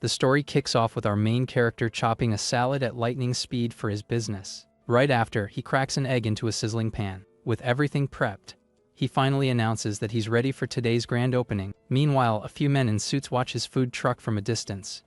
The story kicks off with our main character chopping a salad at lightning speed for his business. Right after, he cracks an egg into a sizzling pan. With everything prepped, he finally announces that he's ready for today's grand opening. Meanwhile, a few men in suits watch his food truck from a distance,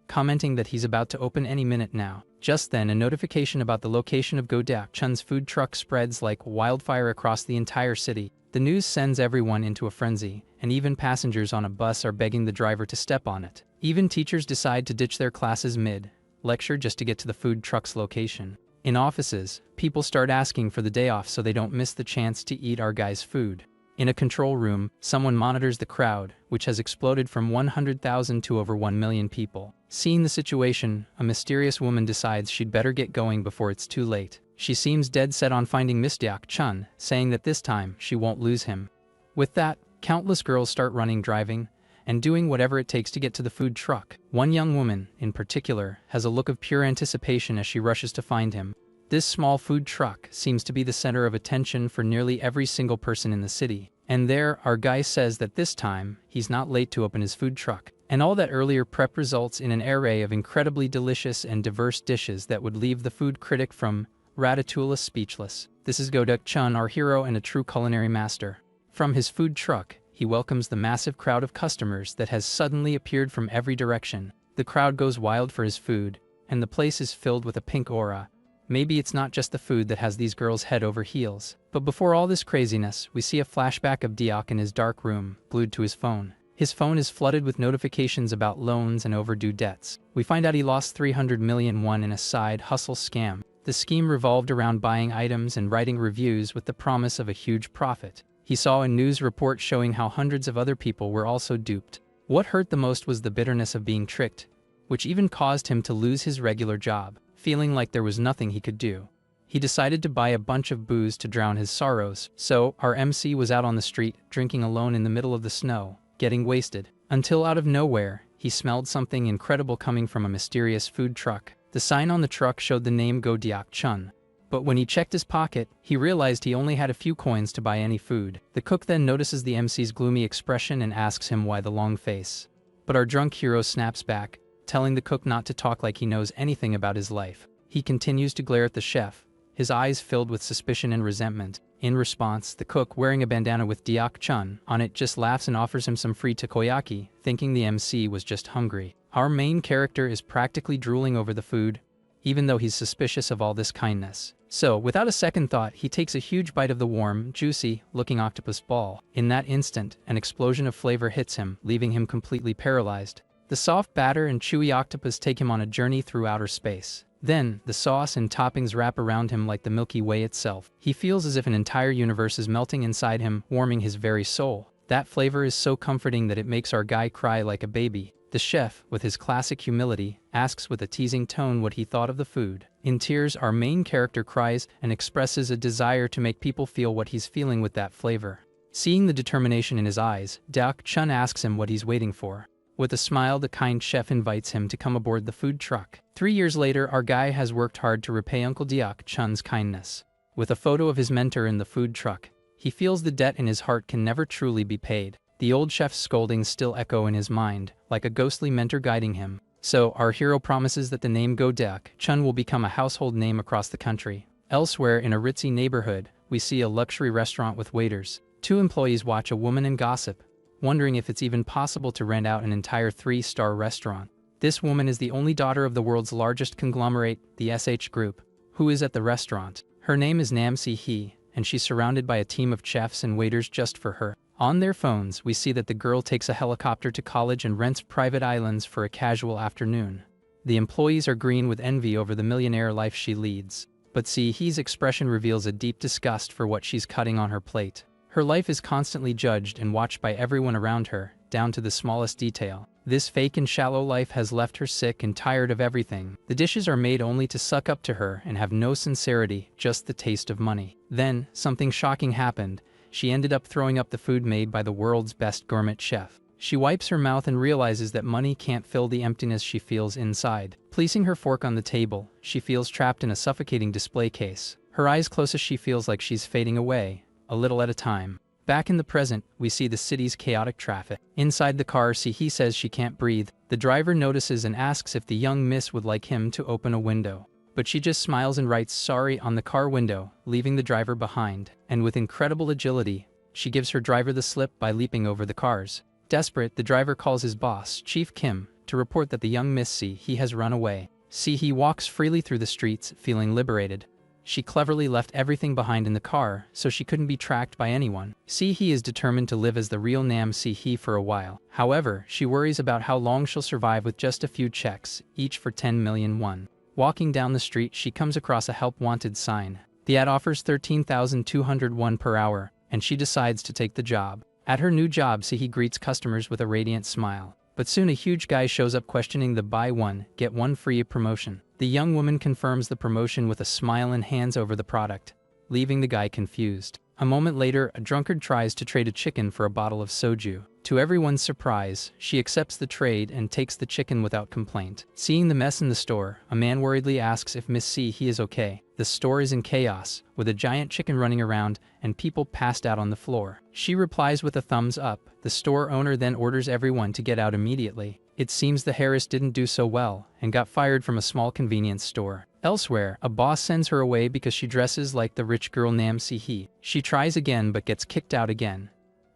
commenting that he's about to open any minute now. Just then, a notification about the location of God Chun's food truck spreads like wildfire across the entire city. The news sends everyone into a frenzy, and even passengers on a bus are begging the driver to step on it. Even teachers decide to ditch their classes mid-lecture just to get to the food truck's location. In offices, people start asking for the day off so they don't miss the chance to eat our guy's food. In a control room, someone monitors the crowd, which has exploded from 100,000 to over 1 million people. Seeing the situation, a mysterious woman decides she'd better get going before it's too late. She seems dead set on finding God Chun, saying that this time she won't lose him. With that, countless girls start running, driving, and doing whatever it takes to get to the food truck. One young woman, in particular, has a look of pure anticipation as she rushes to find him. This small food truck seems to be the center of attention for nearly every single person in the city. And there, our guy says that this time, he's not late to open his food truck. And all that earlier prep results in an array of incredibly delicious and diverse dishes that would leave the food critic from Ratatouille speechless. This is God Chun, our hero and a true culinary master. From his food truck, he welcomes the massive crowd of customers that has suddenly appeared from every direction. The crowd goes wild for his food, and the place is filled with a pink aura. Maybe it's not just the food that has these girls head over heels. But before all this craziness, we see a flashback of Diok in his dark room, glued to his phone. His phone is flooded with notifications about loans and overdue debts. We find out he lost 300 million won in a side hustle scam. The scheme revolved around buying items and writing reviews with the promise of a huge profit. He saw a news report showing how hundreds of other people were also duped. What hurt the most was the bitterness of being tricked, which even caused him to lose his regular job. Feeling like there was nothing he could do, he decided to buy a bunch of booze to drown his sorrows. So, our MC was out on the street, drinking alone in the middle of the snow, getting wasted, until out of nowhere, he smelled something incredible coming from a mysterious food truck. The sign on the truck showed the name God Chun. But when he checked his pocket, he realized he only had a few coins to buy any food. The cook then notices the MC's gloomy expression and asks him why the long face. But our drunk hero snaps back, telling the cook not to talk like he knows anything about his life. He continues to glare at the chef, his eyes filled with suspicion and resentment. In response, the cook, wearing a bandana with God Chun on it, just laughs and offers him some free takoyaki, thinking the MC was just hungry. Our main character is practically drooling over the food, even though he's suspicious of all this kindness. So, without a second thought, he takes a huge bite of the warm, juicy-looking octopus ball. In that instant, an explosion of flavor hits him, leaving him completely paralyzed. The soft batter and chewy octopus take him on a journey through outer space. Then, the sauce and toppings wrap around him like the Milky Way itself. He feels as if an entire universe is melting inside him, warming his very soul. That flavor is so comforting that it makes our guy cry like a baby. The chef, with his classic humility, asks with a teasing tone what he thought of the food. In tears, our main character cries and expresses a desire to make people feel what he's feeling with that flavor. Seeing the determination in his eyes, God Chun asks him what he's waiting for. With a smile, the kind chef invites him to come aboard the food truck. 3 years later, our guy has worked hard to repay Uncle God Chun's kindness. With a photo of his mentor in the food truck, he feels the debt in his heart can never truly be paid. The old chef's scoldings still echo in his mind, like a ghostly mentor guiding him. So, our hero promises that the name God Chun will become a household name across the country. Elsewhere, in a ritzy neighborhood, we see a luxury restaurant with waiters. 2 employees watch a woman and gossip, wondering if it's even possible to rent out an entire 3-star restaurant. This woman is the only daughter of the world's largest conglomerate, the SH Group, who is at the restaurant. Her name is Namihi, and she's surrounded by a team of chefs and waiters just for her. On their phones, we see that the girl takes a helicopter to college and rents private islands for a casual afternoon. The employees are green with envy over the millionaire life she leads. But Sihi's expression reveals a deep disgust for what she's cutting on her plate. Her life is constantly judged and watched by everyone around her, down to the smallest detail. This fake and shallow life has left her sick and tired of everything. The dishes are made only to suck up to her and have no sincerity, just the taste of money. Then, something shocking happened. She ended up throwing up the food made by the world's best gourmet chef. She wipes her mouth and realizes that money can't fill the emptiness she feels inside. Placing her fork on the table, she feels trapped in a suffocating display case. Her eyes close as she feels like she's fading away, a little at a time. Back in the present, we see the city's chaotic traffic. Inside the car, he says she can't breathe. The driver notices and asks if the young miss would like him to open a window. But she just smiles and writes sorry on the car window, leaving the driver behind. And with incredible agility, she gives her driver the slip by leaping over the cars. Desperate, the driver calls his boss, Chief Kim, to report that the young miss he has run away. He walks freely through the streets, feeling liberated. She cleverly left everything behind in the car, so she couldn't be tracked by anyone. He is determined to live as the real Nam he for a while. However, she worries about how long she'll survive with just a few checks, each for 10 million won. Walking down the street, she comes across a help wanted sign. The ad offers 13,200 won per hour, and she decides to take the job. At her new job, he greets customers with a radiant smile. But soon a huge guy shows up questioning the buy one, get one free promotion. The young woman confirms the promotion with a smile and hands over the product, leaving the guy confused. A moment later, a drunkard tries to trade a chicken for a bottle of soju. To everyone's surprise, she accepts the trade and takes the chicken without complaint. Seeing the mess in the store, a man worriedly asks if Miss he is okay. The store is in chaos, with a giant chicken running around and people passed out on the floor. She replies with a thumbs up. The store owner then orders everyone to get out immediately. It seems the heiress didn't do so well and got fired from a small convenience store. Elsewhere, a boss sends her away because she dresses like the rich girl Nam he. She tries again but gets kicked out again,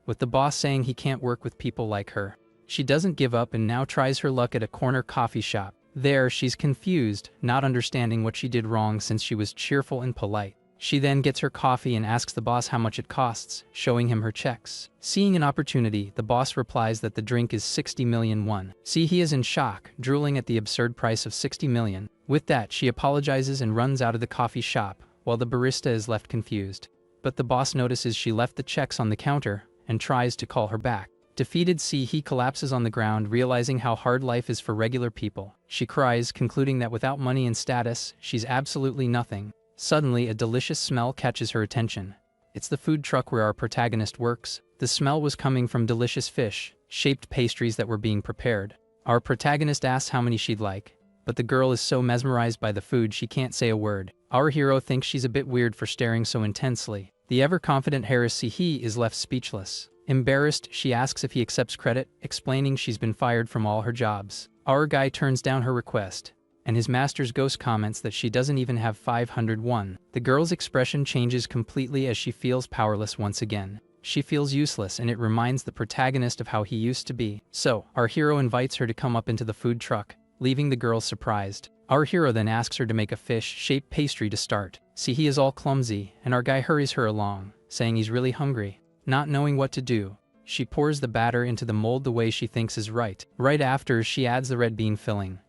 with the boss saying he can't work with people like her. She doesn't give up and now tries her luck at a corner coffee shop. There, she's confused, not understanding what she did wrong since she was cheerful and polite. She then gets her coffee and asks the boss how much it costs, showing him her checks. Seeing an opportunity, the boss replies that the drink is 60 million won. He is in shock, drooling at the absurd price of 60 million. With that, she apologizes and runs out of the coffee shop, while the barista is left confused. But the boss notices she left the checks on the counter and tries to call her back. Defeated, he collapses on the ground, realizing how hard life is for regular people. She cries, concluding that without money and status, she's absolutely nothing. Suddenly, a delicious smell catches her attention. It's the food truck where our protagonist works. The smell was coming from delicious fish-shaped pastries that were being prepared. Our protagonist asks how many she'd like, but the girl is so mesmerized by the food she can't say a word. Our hero thinks she's a bit weird for staring so intensely. The ever-confident heiress he is left speechless. Embarrassed, she asks if he accepts credit, explaining she's been fired from all her jobs. Our guy turns down her request, and his master's ghost comments that she doesn't even have 501. The girl's expression changes completely as she feels powerless once again. She feels useless, and it reminds the protagonist of how he used to be. So, our hero invites her to come up into the food truck, leaving the girl surprised. Our hero then asks her to make a fish-shaped pastry to start. He is all clumsy, and our guy hurries her along, saying he's really hungry. Not knowing what to do, she pours the batter into the mold the way she thinks is right. Right after, she adds the red bean filling,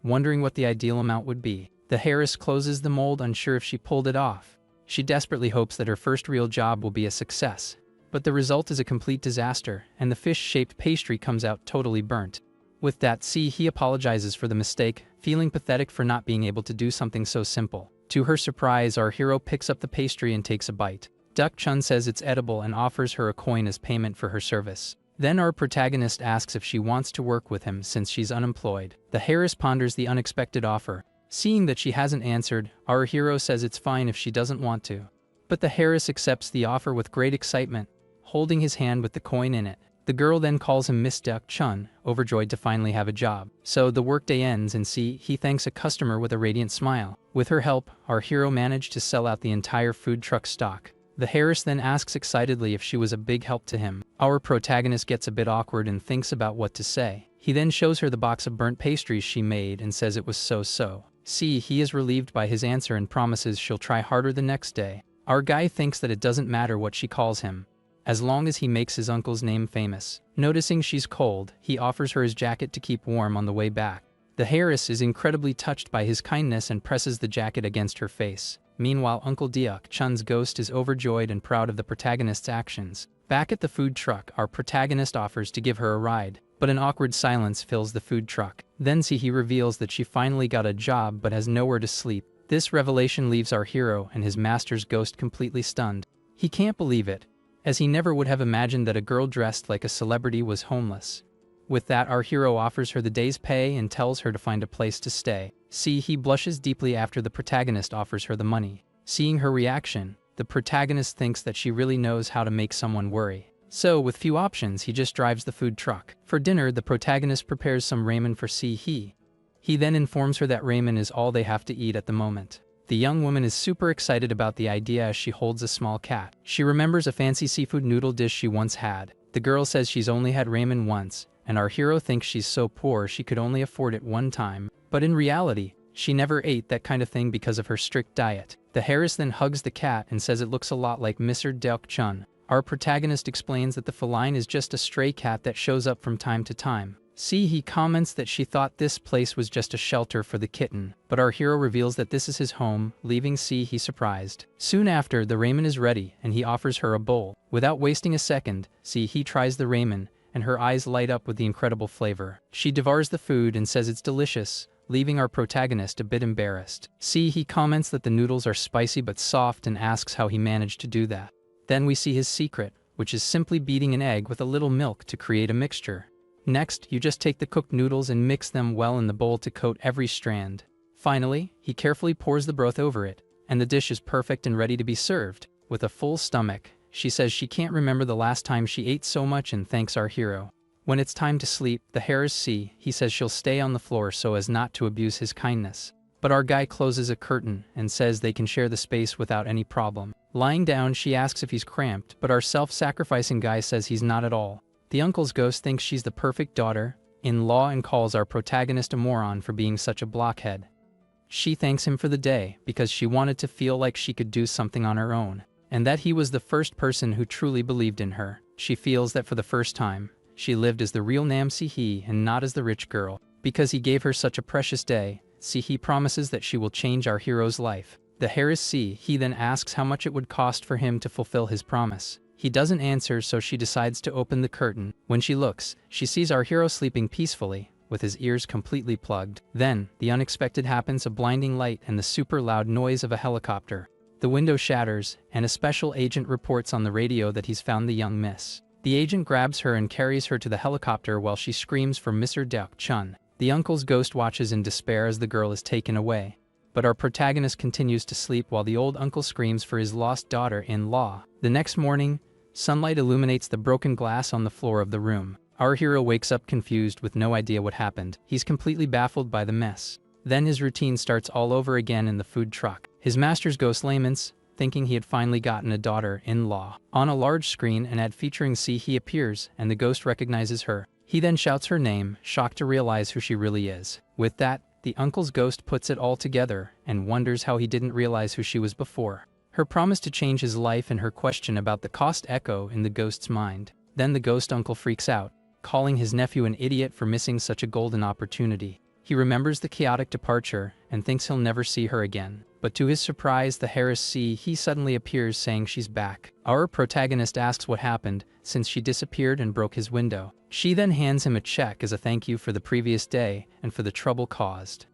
wondering what the ideal amount would be. The heiress closes the mold, unsure if she pulled it off. She desperately hopes that her first real job will be a success. But the result is a complete disaster, and the fish-shaped pastry comes out totally burnt. With that, he apologizes for the mistake, feeling pathetic for not being able to do something so simple. To her surprise, our hero picks up the pastry and takes a bite. God Chun says it's edible and offers her a coin as payment for her service. Then our protagonist asks if she wants to work with him since she's unemployed. The heiress ponders the unexpected offer. Seeing that she hasn't answered, our hero says it's fine if she doesn't want to. But the heiress accepts the offer with great excitement, holding his hand with the coin in it. The girl then calls him Miss God Chun, overjoyed to finally have a job. So the workday ends and he thanks a customer with a radiant smile. With her help, our hero managed to sell out the entire food truck stock. The heiress then asks excitedly if she was a big help to him. Our protagonist gets a bit awkward and thinks about what to say. He then shows her the box of burnt pastries she made and says it was so-so. He is relieved by his answer and promises she'll try harder the next day. Our guy thinks that it doesn't matter what she calls him, as long as he makes his uncle's name famous. Noticing she's cold, he offers her his jacket to keep warm on the way back. The heiress is incredibly touched by his kindness and presses the jacket against her face. Meanwhile, Uncle God Chun's ghost is overjoyed and proud of the protagonist's actions. Back at the food truck, our protagonist offers to give her a ride, but an awkward silence fills the food truck. Then he reveals that she finally got a job but has nowhere to sleep. This revelation leaves our hero and his master's ghost completely stunned. He can't believe it, as he never would have imagined that a girl dressed like a celebrity was homeless. With that, our hero offers her the day's pay and tells her to find a place to stay. He blushes deeply after the protagonist offers her the money. Seeing her reaction, the protagonist thinks that she really knows how to make someone worry. So, with few options, he just drives the food truck. For dinner, the protagonist prepares some ramen for He. He then informs her that ramen is all they have to eat at the moment. The young woman is super excited about the idea as she holds a small cat. She remembers a fancy seafood noodle dish she once had. The girl says she's only had ramen once, and our hero thinks she's so poor she could only afford it one time. But in reality, she never ate that kind of thing because of her strict diet. The heiress then hugs the cat and says it looks a lot like Mr. God Chun. Our protagonist explains that the feline is just a stray cat that shows up from time to time. He comments that she thought this place was just a shelter for the kitten, but our hero reveals that this is his home, leaving he surprised. Soon after, the ramen is ready, and he offers her a bowl. Without wasting a second, he tries the ramen, and her eyes light up with the incredible flavor. She devours the food and says it's delicious, leaving our protagonist a bit embarrassed. He comments that the noodles are spicy but soft and asks how he managed to do that. Then we see his secret, which is simply beating an egg with a little milk to create a mixture. Next, you just take the cooked noodles and mix them well in the bowl to coat every strand. Finally, he carefully pours the broth over it, and the dish is perfect and ready to be served. With a full stomach, she says she can't remember the last time she ate so much and thanks our hero. When it's time to sleep, the heiress he says she'll stay on the floor so as not to abuse his kindness. But our guy closes a curtain and says they can share the space without any problem. Lying down, she asks if he's cramped, but our self-sacrificing guy says he's not at all. The uncle's ghost thinks she's the perfect daughter-in-law and calls our protagonist a moron for being such a blockhead. She thanks him for the day because she wanted to feel like she could do something on her own, and that he was the first person who truly believed in her. She feels that for the first time, she lived as the real Namihi and not as the rich girl. Because he gave her such a precious day, he promises that she will change our hero's life. The heiress he then asks how much it would cost for him to fulfill his promise. He doesn't answer, so she decides to open the curtain. When she looks, she sees our hero sleeping peacefully, with his ears completely plugged. Then, the unexpected happens, a blinding light and the super loud noise of a helicopter. The window shatters, and a special agent reports on the radio that he's found the young miss. The agent grabs her and carries her to the helicopter while she screams for Mr. God Chun. The uncle's ghost watches in despair as the girl is taken away. But our protagonist continues to sleep while the old uncle screams for his lost daughter-in-law. The next morning, sunlight illuminates the broken glass on the floor of the room. Our hero wakes up confused with no idea what happened. He's completely baffled by the mess. Then his routine starts all over again in the food truck. His master's ghost laments, thinking he had finally gotten a daughter-in-law. On a large screen, an ad featuring he appears, and the ghost recognizes her. He then shouts her name, shocked to realize who she really is. With that, the uncle's ghost puts it all together and wonders how he didn't realize who she was before. Her promise to change his life and her question about the cost echo in the ghost's mind. Then the ghost uncle freaks out, calling his nephew an idiot for missing such a golden opportunity. He remembers the chaotic departure and thinks he'll never see her again. But to his surprise, the heiress he suddenly appears saying she's back. Our protagonist asks what happened since she disappeared and broke his window. She then hands him a check as a thank you for the previous day and for the trouble caused.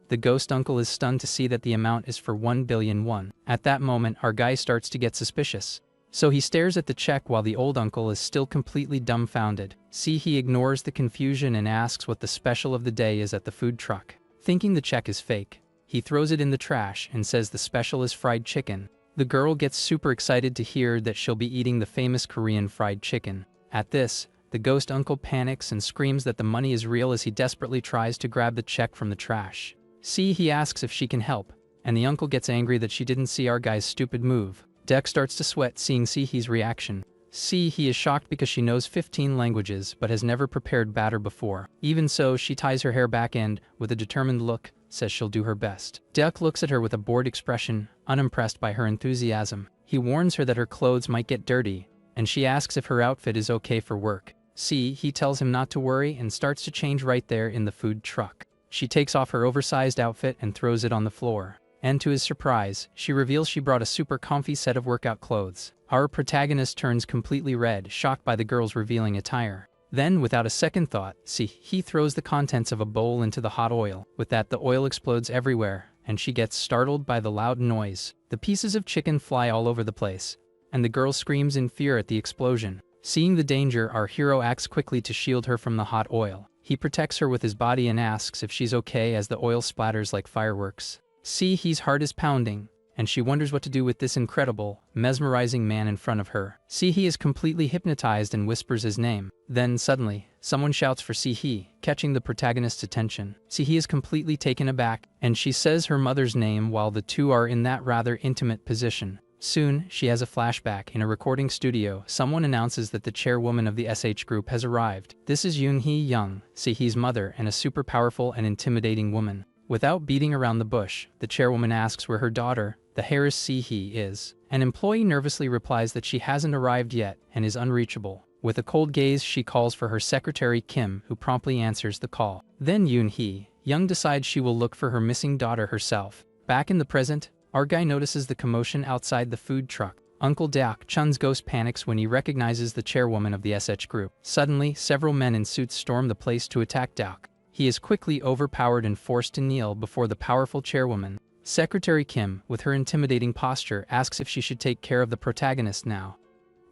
The ghost uncle is stunned to see that the amount is for 1 billion won. At that moment, our guy starts to get suspicious. So he stares at the check while the old uncle is still completely dumbfounded. He ignores the confusion and asks what the special of the day is at the food truck. Thinking the check is fake, he throws it in the trash and says the special is fried chicken. The girl gets super excited to hear that she'll be eating the famous Korean fried chicken. At this, the ghost uncle panics and screams that the money is real as he desperately tries to grab the check from the trash. He asks if she can help, and the uncle gets angry that she didn't see our guy's stupid move. Deck starts to sweat seeing he's reaction. He is shocked because she knows 15 languages but has never prepared batter before. Even so, she ties her hair back and, with a determined look, says she'll do her best. Deck looks at her with a bored expression, unimpressed by her enthusiasm. He warns her that her clothes might get dirty, and she asks if her outfit is okay for work. He tells him not to worry and starts to change right there in the food truck. She takes off her oversized outfit and throws it on the floor. And to his surprise, she reveals she brought a super comfy set of workout clothes. Our protagonist turns completely red, shocked by the girl's revealing attire. Then, without a second thought, he throws the contents of a bowl into the hot oil. With that, the oil explodes everywhere, and she gets startled by the loud noise. The pieces of chicken fly all over the place, and the girl screams in fear at the explosion. Seeing the danger, our hero acts quickly to shield her from the hot oil. He protects her with his body and asks if she's okay as the oil splatters like fireworks. His heart is pounding, and she wonders what to do with this incredible, mesmerizing man in front of her. Sihi is completely hypnotized and whispers his name. Then, suddenly, someone shouts for Sihi, catching the protagonist's attention. Sihi is completely taken aback, and she says her mother's name while the two are in that rather intimate position. Soon, she has a flashback. In a recording studio, someone announces that the chairwoman of the SH group has arrived. This is Yoon-hee Young, Sihi's mother, and a super powerful and intimidating woman. Without beating around the bush, the chairwoman asks where her daughter, the heiress Sihi, is. An employee nervously replies that she hasn't arrived yet and is unreachable. With a cold gaze, she calls for her secretary Kim, who promptly answers the call. Then Yoon-hee Young decides she will look for her missing daughter herself. Back in the present, our guy notices the commotion outside the food truck. Uncle God Chun's ghost panics when he recognizes the chairwoman of the SH group. Suddenly, several men in suits storm the place to attack God. He is quickly overpowered and forced to kneel before the powerful chairwoman. Secretary Kim, with her intimidating posture, asks if she should take care of the protagonist now.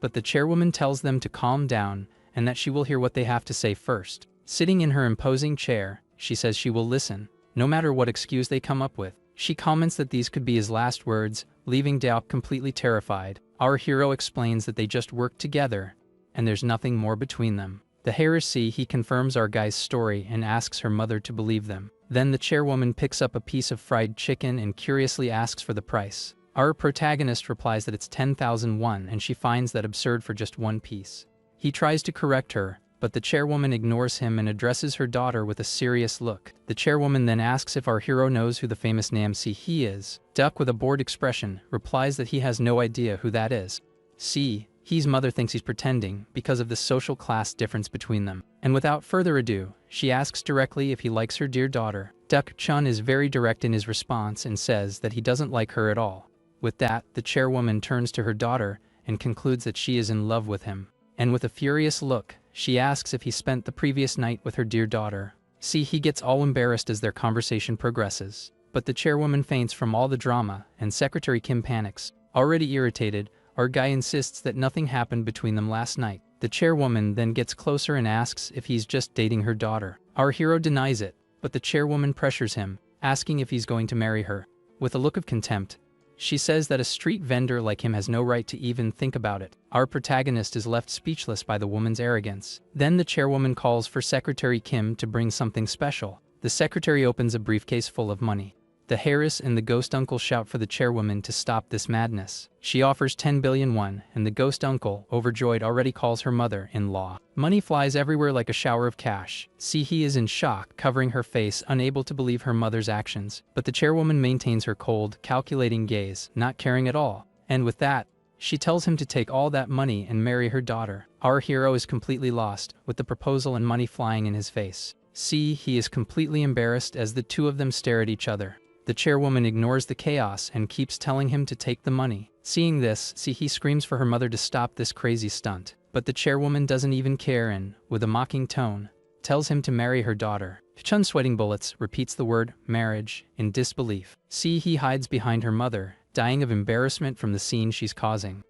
But the chairwoman tells them to calm down and that she will hear what they have to say first. Sitting in her imposing chair, she says she will listen, no matter what excuse they come up with. She comments that these could be his last words, leaving Daok completely terrified. Our hero explains that they just work together, and there's nothing more between them. The heiress he confirms our guy's story and asks her mother to believe them. Then the chairwoman picks up a piece of fried chicken and curiously asks for the price. Our protagonist replies that it's 10,000 won, and she finds that absurd for just one piece. He tries to correct her, but the chairwoman ignores him and addresses her daughter with a serious look. The chairwoman then asks if our hero knows who the famous Nam Sihi is. Duck, with a bored expression, replies that he has no idea who that is. He's mother thinks he's pretending because of the social class difference between them. And without further ado, she asks directly if he likes her dear daughter. Duck Chun is very direct in his response and says that he doesn't like her at all. With that, the chairwoman turns to her daughter and concludes that she is in love with him. And with a furious look, she asks if he spent the previous night with her dear daughter. He gets all embarrassed as their conversation progresses. But the chairwoman faints from all the drama, and Secretary Kim panics. Already irritated, our guy insists that nothing happened between them last night. The chairwoman then gets closer and asks if he's just dating her daughter. Our hero denies it, but the chairwoman pressures him, asking if he's going to marry her. With a look of contempt, she says that a street vendor like him has no right to even think about it. Our protagonist is left speechless by the woman's arrogance. Then the chairwoman calls for Secretary Kim to bring something special. The secretary opens a briefcase full of money. The heiress and the ghost uncle shout for the chairwoman to stop this madness. She offers 10 billion won, and the ghost uncle, overjoyed, already calls her mother-in-law. Money flies everywhere like a shower of cash. Sihi is in shock, covering her face, unable to believe her mother's actions. But the chairwoman maintains her cold, calculating gaze, not caring at all. And with that, she tells him to take all that money and marry her daughter. Our hero is completely lost, with the proposal and money flying in his face. He is completely embarrassed as the two of them stare at each other. The chairwoman ignores the chaos and keeps telling him to take the money. Seeing this, he screams for her mother to stop this crazy stunt. But the chairwoman doesn't even care and, with a mocking tone, tells him to marry her daughter. Chun, sweating bullets, repeats the word marriage in disbelief. He hides behind her mother, dying of embarrassment from the scene she's causing.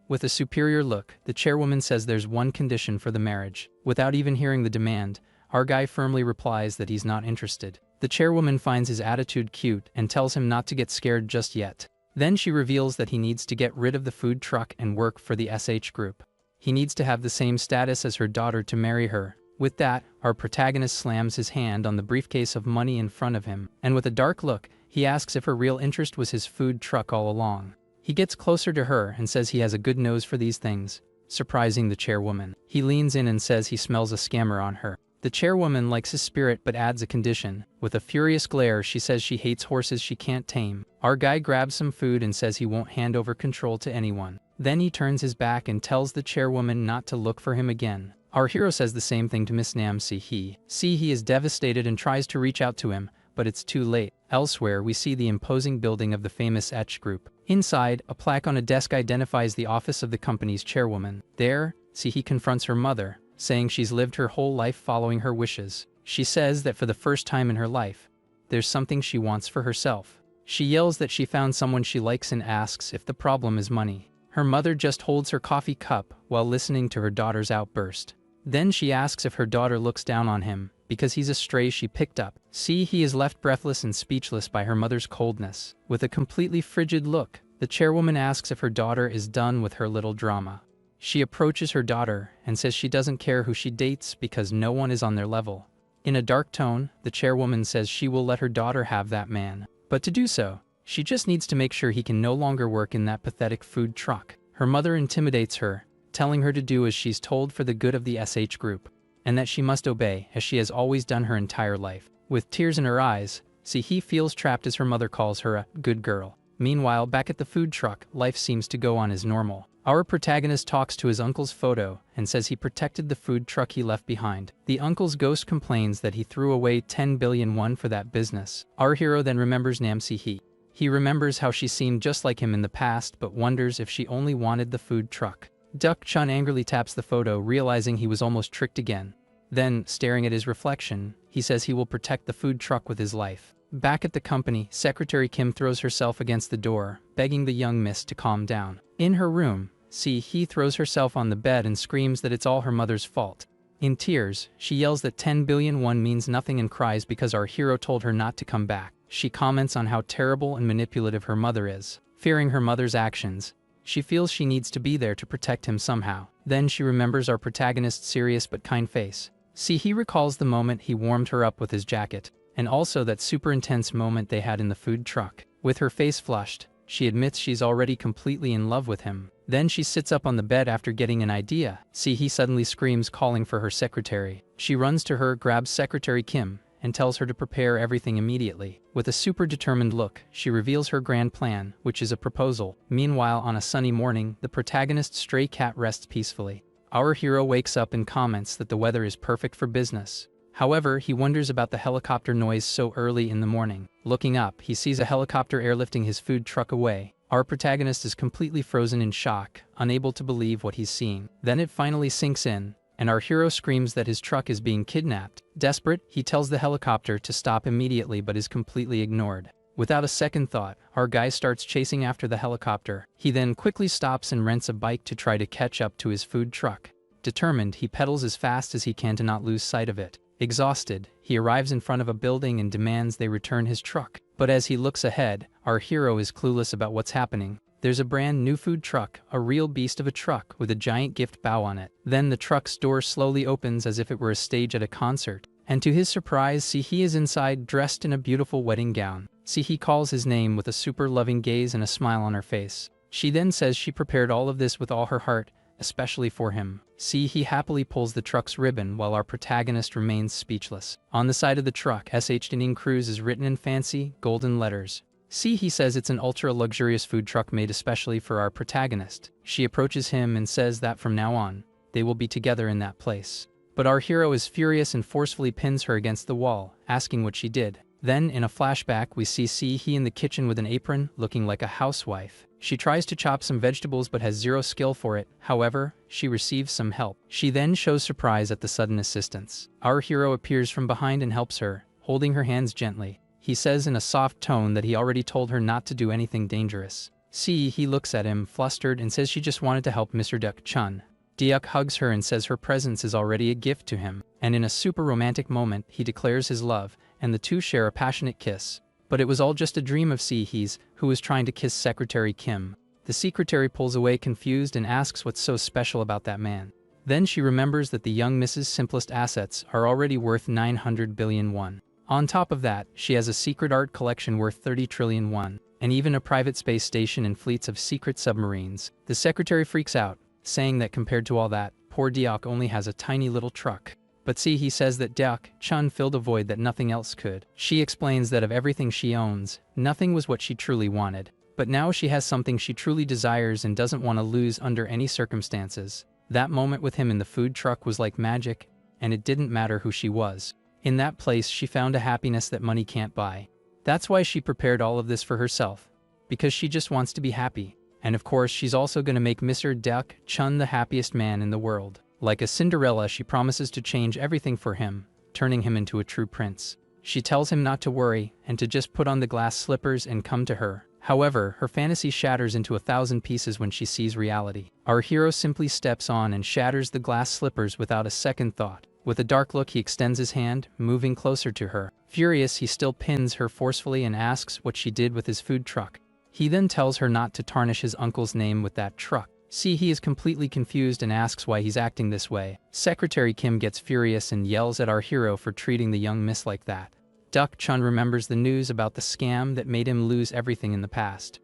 With a superior look, the chairwoman says there's one condition for the marriage. Without even hearing the demand, our guy firmly replies that he's not interested. The chairwoman finds his attitude cute and tells him not to get scared just yet. Then she reveals that he needs to get rid of the food truck and work for the SH group. He needs to have the same status as her daughter to marry her. With that, our protagonist slams his hand on the briefcase of money in front of him, and with a dark look, he asks if her real interest was his food truck all along. He gets closer to her and says he has a good nose for these things, surprising the chairwoman. He leans in and says he smells a scammer on her. The chairwoman likes his spirit but adds a condition. With a furious glare, she says she hates horses she can't tame. Our guy grabs some food and says he won't hand over control to anyone. Then he turns his back and tells the chairwoman not to look for him again. Our hero says the same thing to Miss Nam Sihi. Sihi is devastated and tries to reach out to him, but it's too late. Elsewhere, we see the imposing building of the famous H group. Inside, a plaque on a desk identifies the office of the company's chairwoman. There, Sihi confronts her mother, saying she's lived her whole life following her wishes. She says that for the first time in her life, there's something she wants for herself. She yells that she found someone she likes and asks if the problem is money. Her mother just holds her coffee cup while listening to her daughter's outburst. Then she asks if her daughter looks down on him, because he's a stray she picked up. See, he is left breathless and speechless by her mother's coldness. With a completely frigid look, the chairwoman asks if her daughter is done with her little drama. She approaches her daughter and says she doesn't care who she dates because no one is on their level. In a dark tone, the chairwoman says she will let her daughter have that man. But to do so, she just needs to make sure he can no longer work in that pathetic food truck. Her mother intimidates her, telling her to do as she's told for the good of the SH group, and that she must obey as she has always done her entire life. With tears in her eyes, he feels trapped as her mother calls her a good girl. Meanwhile, back at the food truck, life seems to go on as normal. Our protagonist talks to his uncle's photo and says he protected the food truck he left behind. The uncle's ghost complains that he threw away 10 billion won for that business. Our hero then remembers Namihi. He remembers how she seemed just like him in the past but wonders if she only wanted the food truck. God Chun angrily taps the photo, realizing he was almost tricked again. Then, staring at his reflection, he says he will protect the food truck with his life. Back at the company, Secretary Kim throws herself against the door, begging the young miss to calm down. In her room, he throws herself on the bed and screams that it's all her mother's fault. In tears, she yells that 10 billion won means nothing and cries because our hero told her not to come back. She comments on how terrible and manipulative her mother is. Fearing her mother's actions, she feels she needs to be there to protect him somehow. Then she remembers our protagonist's serious but kind face. He recalls the moment he warmed her up with his jacket, and also that super intense moment they had in the food truck. With her face flushed, she admits she's already completely in love with him. Then she sits up on the bed after getting an idea. He suddenly screams, calling for her secretary. She runs to her, grabs Secretary Kim, and tells her to prepare everything immediately. With a super determined look, she reveals her grand plan, which is a proposal. Meanwhile, on a sunny morning, the protagonist's stray cat rests peacefully. Our hero wakes up and comments that the weather is perfect for business. However, he wonders about the helicopter noise so early in the morning. Looking up, he sees a helicopter airlifting his food truck away. Our protagonist is completely frozen in shock, unable to believe what he's seeing. Then it finally sinks in, and our hero screams that his truck is being kidnapped. Desperate, he tells the helicopter to stop immediately but is completely ignored. Without a second thought, our guy starts chasing after the helicopter. He then quickly stops and rents a bike to try to catch up to his food truck. Determined, he pedals as fast as he can to not lose sight of it. Exhausted, he arrives in front of a building and demands they return his truck. But as he looks ahead, our hero is clueless about what's happening. There's a brand new food truck, a real beast of a truck with a giant gift bow on it. Then the truck's door slowly opens as if it were a stage at a concert. And to his surprise, he is inside, dressed in a beautiful wedding gown. He calls his name with a super loving gaze and a smile on her face. She then says she prepared all of this with all her heart, especially for him. He happily pulls the truck's ribbon while our protagonist remains speechless. On the side of the truck, SH Cruise is written in fancy, golden letters. He says it's an ultra-luxurious food truck made especially for our protagonist. She approaches him and says that from now on, they will be together in that place. But our hero is furious and forcefully pins her against the wall, asking what she did. Then, in a flashback, we see he in the kitchen with an apron, looking like a housewife. She tries to chop some vegetables but has zero skill for it. However, she receives some help. She then shows surprise at the sudden assistance. Our hero appears from behind and helps her, holding her hands gently. He says in a soft tone that he already told her not to do anything dangerous. He looks at him, flustered, and says she just wanted to help Mr. God Chun. Deok hugs her and says her presence is already a gift to him. And in a super romantic moment, he declares his love, and the two share a passionate kiss. But it was all just a dream of he's, who was trying to kiss Secretary Kim. The secretary pulls away confused and asks what's so special about that man. Then she remembers that the young Mrs. Simplest assets are already worth 900 billion won. On top of that, she has a secret art collection worth 30 trillion won, and even a private space station and fleets of secret submarines. The secretary freaks out, saying that compared to all that, poor Deok only has a tiny little truck. But he says that Deok Chun filled a void that nothing else could. She explains that of everything she owns, nothing was what she truly wanted. But now she has something she truly desires and doesn't want to lose under any circumstances. That moment with him in the food truck was like magic, and it didn't matter who she was. In that place, she found a happiness that money can't buy. That's why she prepared all of this for herself, because she just wants to be happy. And of course, she's also going to make Mr. Deok Chun the happiest man in the world. Like a Cinderella, she promises to change everything for him, turning him into a true prince. She tells him not to worry and to just put on the glass slippers and come to her. However, her fantasy shatters into 1,000 pieces when she sees reality. Our hero simply steps on and shatters the glass slippers without a second thought. With a dark look, he extends his hand, moving closer to her. Furious, he still pins her forcefully and asks what she did with his food truck. He then tells her not to tarnish his uncle's name with that truck. He is completely confused and asks why he's acting this way. Secretary Kim gets furious and yells at our hero for treating the young miss like that. God Chun remembers the news about the scam that made him lose everything in the past.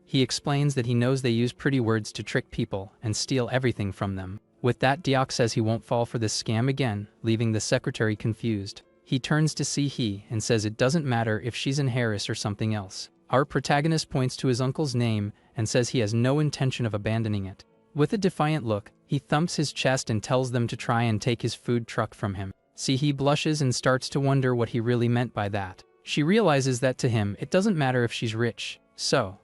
He explains that he knows they use pretty words to trick people and steal everything from them. With that, God says he won't fall for this scam again, leaving the secretary confused. He turns to He and says it doesn't matter if she's an heiress or something else. Our protagonist points to his uncle's name and says he has no intention of abandoning it. With a defiant look, he thumps his chest and tells them to try and take his food truck from him. He blushes and starts to wonder what he really meant by that. She realizes that to him, it doesn't matter if she's rich.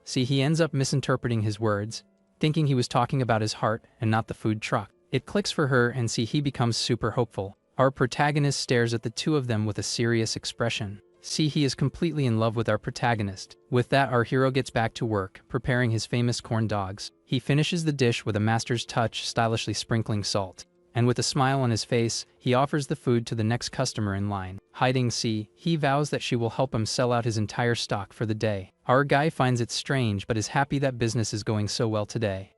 He ends up misinterpreting his words, thinking he was talking about his heart and not the food truck. It clicks for her and he becomes super hopeful. Our protagonist stares at the two of them with a serious expression. He is completely in love with our protagonist. With that, our hero gets back to work, preparing his famous corn dogs. He finishes the dish with a master's touch, stylishly sprinkling salt. And with a smile on his face, he offers the food to the next customer in line. Hiding he vows that she will help him sell out his entire stock for the day. Our guy finds it strange but is happy that business is going so well today.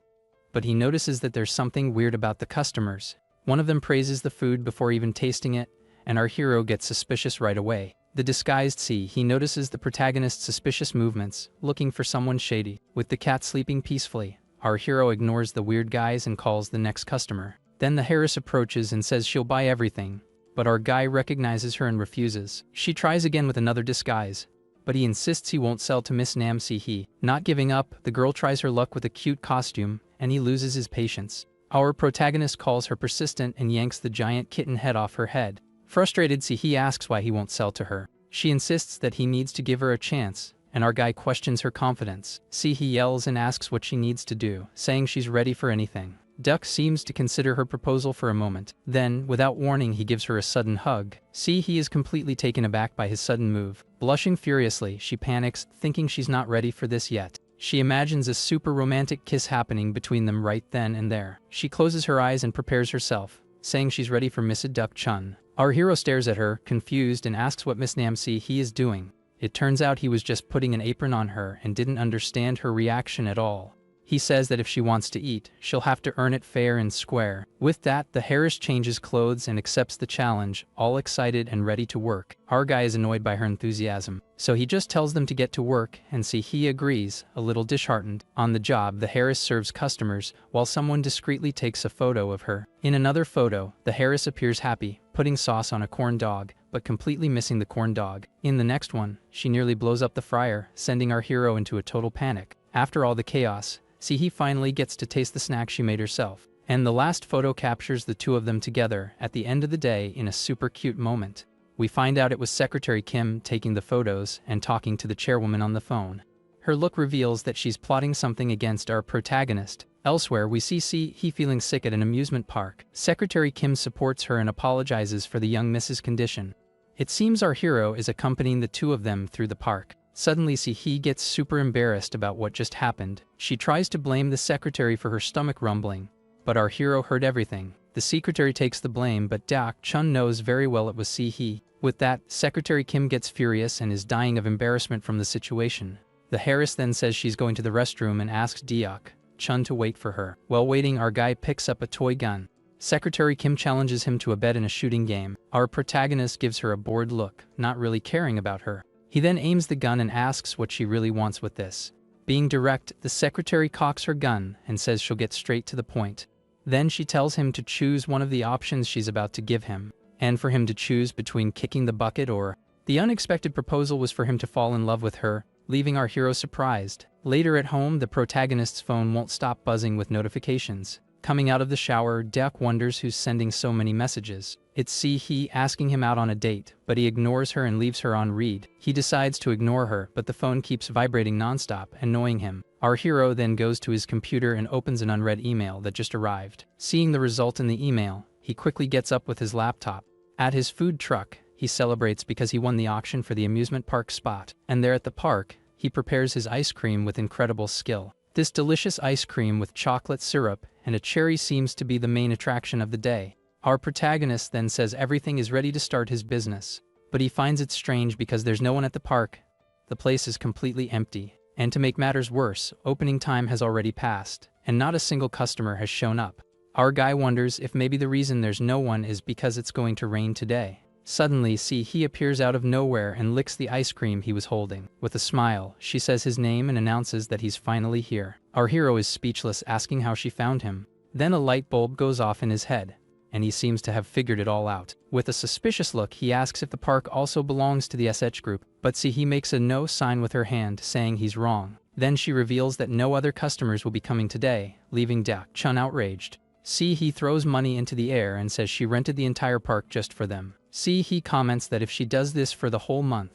But he notices that there's something weird about the customers. One of them praises the food before even tasting it, and our hero gets suspicious right away. The disguised he notices the protagonist's suspicious movements, looking for someone shady. With the cat sleeping peacefully, our hero ignores the weird guys and calls the next customer. Then the heiress approaches and says she'll buy everything, but our guy recognizes her and refuses. She tries again with another disguise, but he insists he won't sell to Miss Nam He. Not giving up, the girl tries her luck with a cute costume, and he loses his patience. Our protagonist calls her persistent and yanks the giant kitten head off her head. Frustrated, he asks why he won't sell to her. She insists that he needs to give her a chance, and our guy questions her confidence. He yells and asks what she needs to do, saying she's ready for anything. Duck seems to consider her proposal for a moment. Then, without warning, he gives her a sudden hug. He is completely taken aback by his sudden move. Blushing furiously, she panics, thinking she's not ready for this yet. She imagines a super romantic kiss happening between them right then and there. She closes her eyes and prepares herself, saying she's ready for Miss God Chun. Our hero stares at her, confused, and asks what Miss Nam he is doing. It turns out he was just putting an apron on her and didn't understand her reaction at all. He says that if she wants to eat, she'll have to earn it fair and square. With that, the heiress changes clothes and accepts the challenge, all excited and ready to work. Our guy is annoyed by her enthusiasm, so he just tells them to get to work, and he agrees, a little disheartened. On the job, the heiress serves customers, while someone discreetly takes a photo of her. In another photo, the heiress appears happy, putting sauce on a corn dog, but completely missing the corn dog. In the next one, she nearly blows up the fryer, sending our hero into a total panic. After all the chaos, he finally gets to taste the snack she made herself. And the last photo captures the two of them together at the end of the day in a super cute moment. We find out it was Secretary Kim taking the photos and talking to the chairwoman on the phone. Her look reveals that she's plotting something against our protagonist. Elsewhere, we see he feeling sick at an amusement park. Secretary Kim supports her and apologizes for the young Miss's condition. It seems our hero is accompanying the two of them through the park. Suddenly, he gets super embarrassed about what just happened. She tries to blame the secretary for her stomach rumbling, but our hero heard everything. The secretary takes the blame, but God Chun knows very well it was he. With that, Secretary Kim gets furious and is dying of embarrassment from the situation. The heiress then says she's going to the restroom and asks God Chun to wait for her. While waiting, our guy picks up a toy gun. Secretary Kim challenges him to a bet in a shooting game. Our protagonist gives her a bored look, not really caring about her. He then aims the gun and asks what she really wants with this. Being direct, the secretary cocks her gun and says she'll get straight to the point. Then she tells him to choose one of the options she's about to give him, and for him to choose between kicking the bucket or... The unexpected proposal was for him to fall in love with her, leaving our hero surprised. Later at home, the protagonist's phone won't stop buzzing with notifications. Coming out of the shower, Duck wonders who's sending so many messages. It's he asking him out on a date, but he ignores her and leaves her on read. He decides to ignore her, but the phone keeps vibrating nonstop, annoying him. Our hero then goes to his computer and opens an unread email that just arrived. Seeing the result in the email, he quickly gets up with his laptop. At his food truck, he celebrates because he won the auction for the amusement park spot. And there at the park, he prepares his ice cream with incredible skill. This delicious ice cream with chocolate syrup and a cherry seems to be the main attraction of the day. Our protagonist then says everything is ready to start his business, but he finds it strange because there's no one at the park. The place is completely empty, and to make matters worse, opening time has already passed, and not a single customer has shown up. Our guy wonders if maybe the reason there's no one is because it's going to rain today. Suddenly, he appears out of nowhere and licks the ice cream he was holding. With a smile, she says his name and announces that he's finally here. Our hero is speechless, asking how she found him. Then a light bulb goes off in his head, and he seems to have figured it all out. With a suspicious look, he asks if the park also belongs to the SH group, but he makes a no sign with her hand, saying he's wrong. Then she reveals that no other customers will be coming today, leaving God Chun outraged. He throws money into the air and says she rented the entire park just for them. He comments that if she does this for the whole month,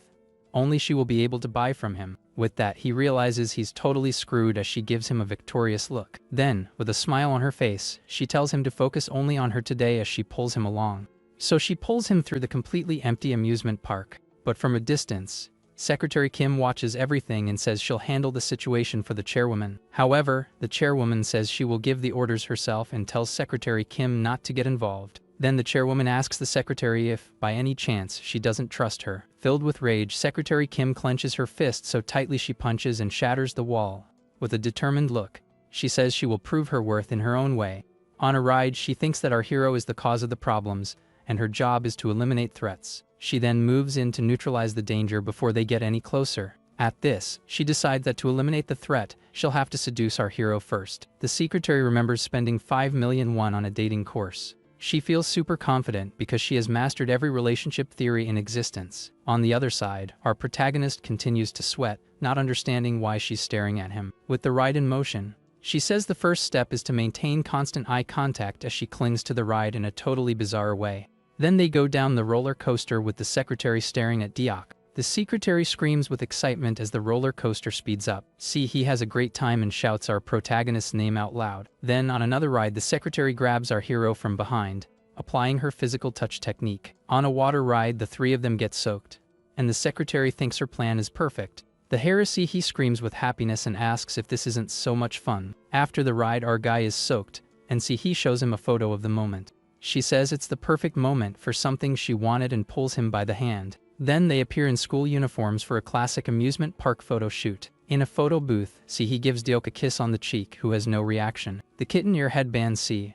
only she will be able to buy from him. With that, he realizes he's totally screwed as she gives him a victorious look. Then, with a smile on her face, she tells him to focus only on her today as she pulls him along. So she pulls him through the completely empty amusement park. But from a distance, Secretary Kim watches everything and says she'll handle the situation for the chairwoman. However, the chairwoman says she will give the orders herself and tells Secretary Kim not to get involved. Then the chairwoman asks the secretary if, by any chance, she doesn't trust her. Filled with rage, Secretary Kim clenches her fist so tightly she punches and shatters the wall. With a determined look, she says she will prove her worth in her own way. On a ride, she thinks that our hero is the cause of the problems, and her job is to eliminate threats. She then moves in to neutralize the danger before they get any closer. At this, she decides that to eliminate the threat, she'll have to seduce our hero first. The secretary remembers spending 5 million won on a dating course. She feels super confident because she has mastered every relationship theory in existence. On the other side, our protagonist continues to sweat, not understanding why she's staring at him. With the ride in motion, she says the first step is to maintain constant eye contact as she clings to the ride in a totally bizarre way. Then they go down the roller coaster with the secretary staring at Diok. The secretary screams with excitement as the roller coaster speeds up. He has a great time and shouts our protagonist's name out loud. Then on another ride, the secretary grabs our hero from behind, applying her physical touch technique. On a water ride, the three of them get soaked, and the secretary thinks her plan is perfect. The heiress he screams with happiness and asks if this isn't so much fun. After the ride, our guy is soaked, and he shows him a photo of the moment. She says it's the perfect moment for something she wanted and pulls him by the hand. Then they appear in school uniforms for a classic amusement park photo shoot. In a photo booth, he gives Diok a kiss on the cheek, who has no reaction. The kitten ear headband he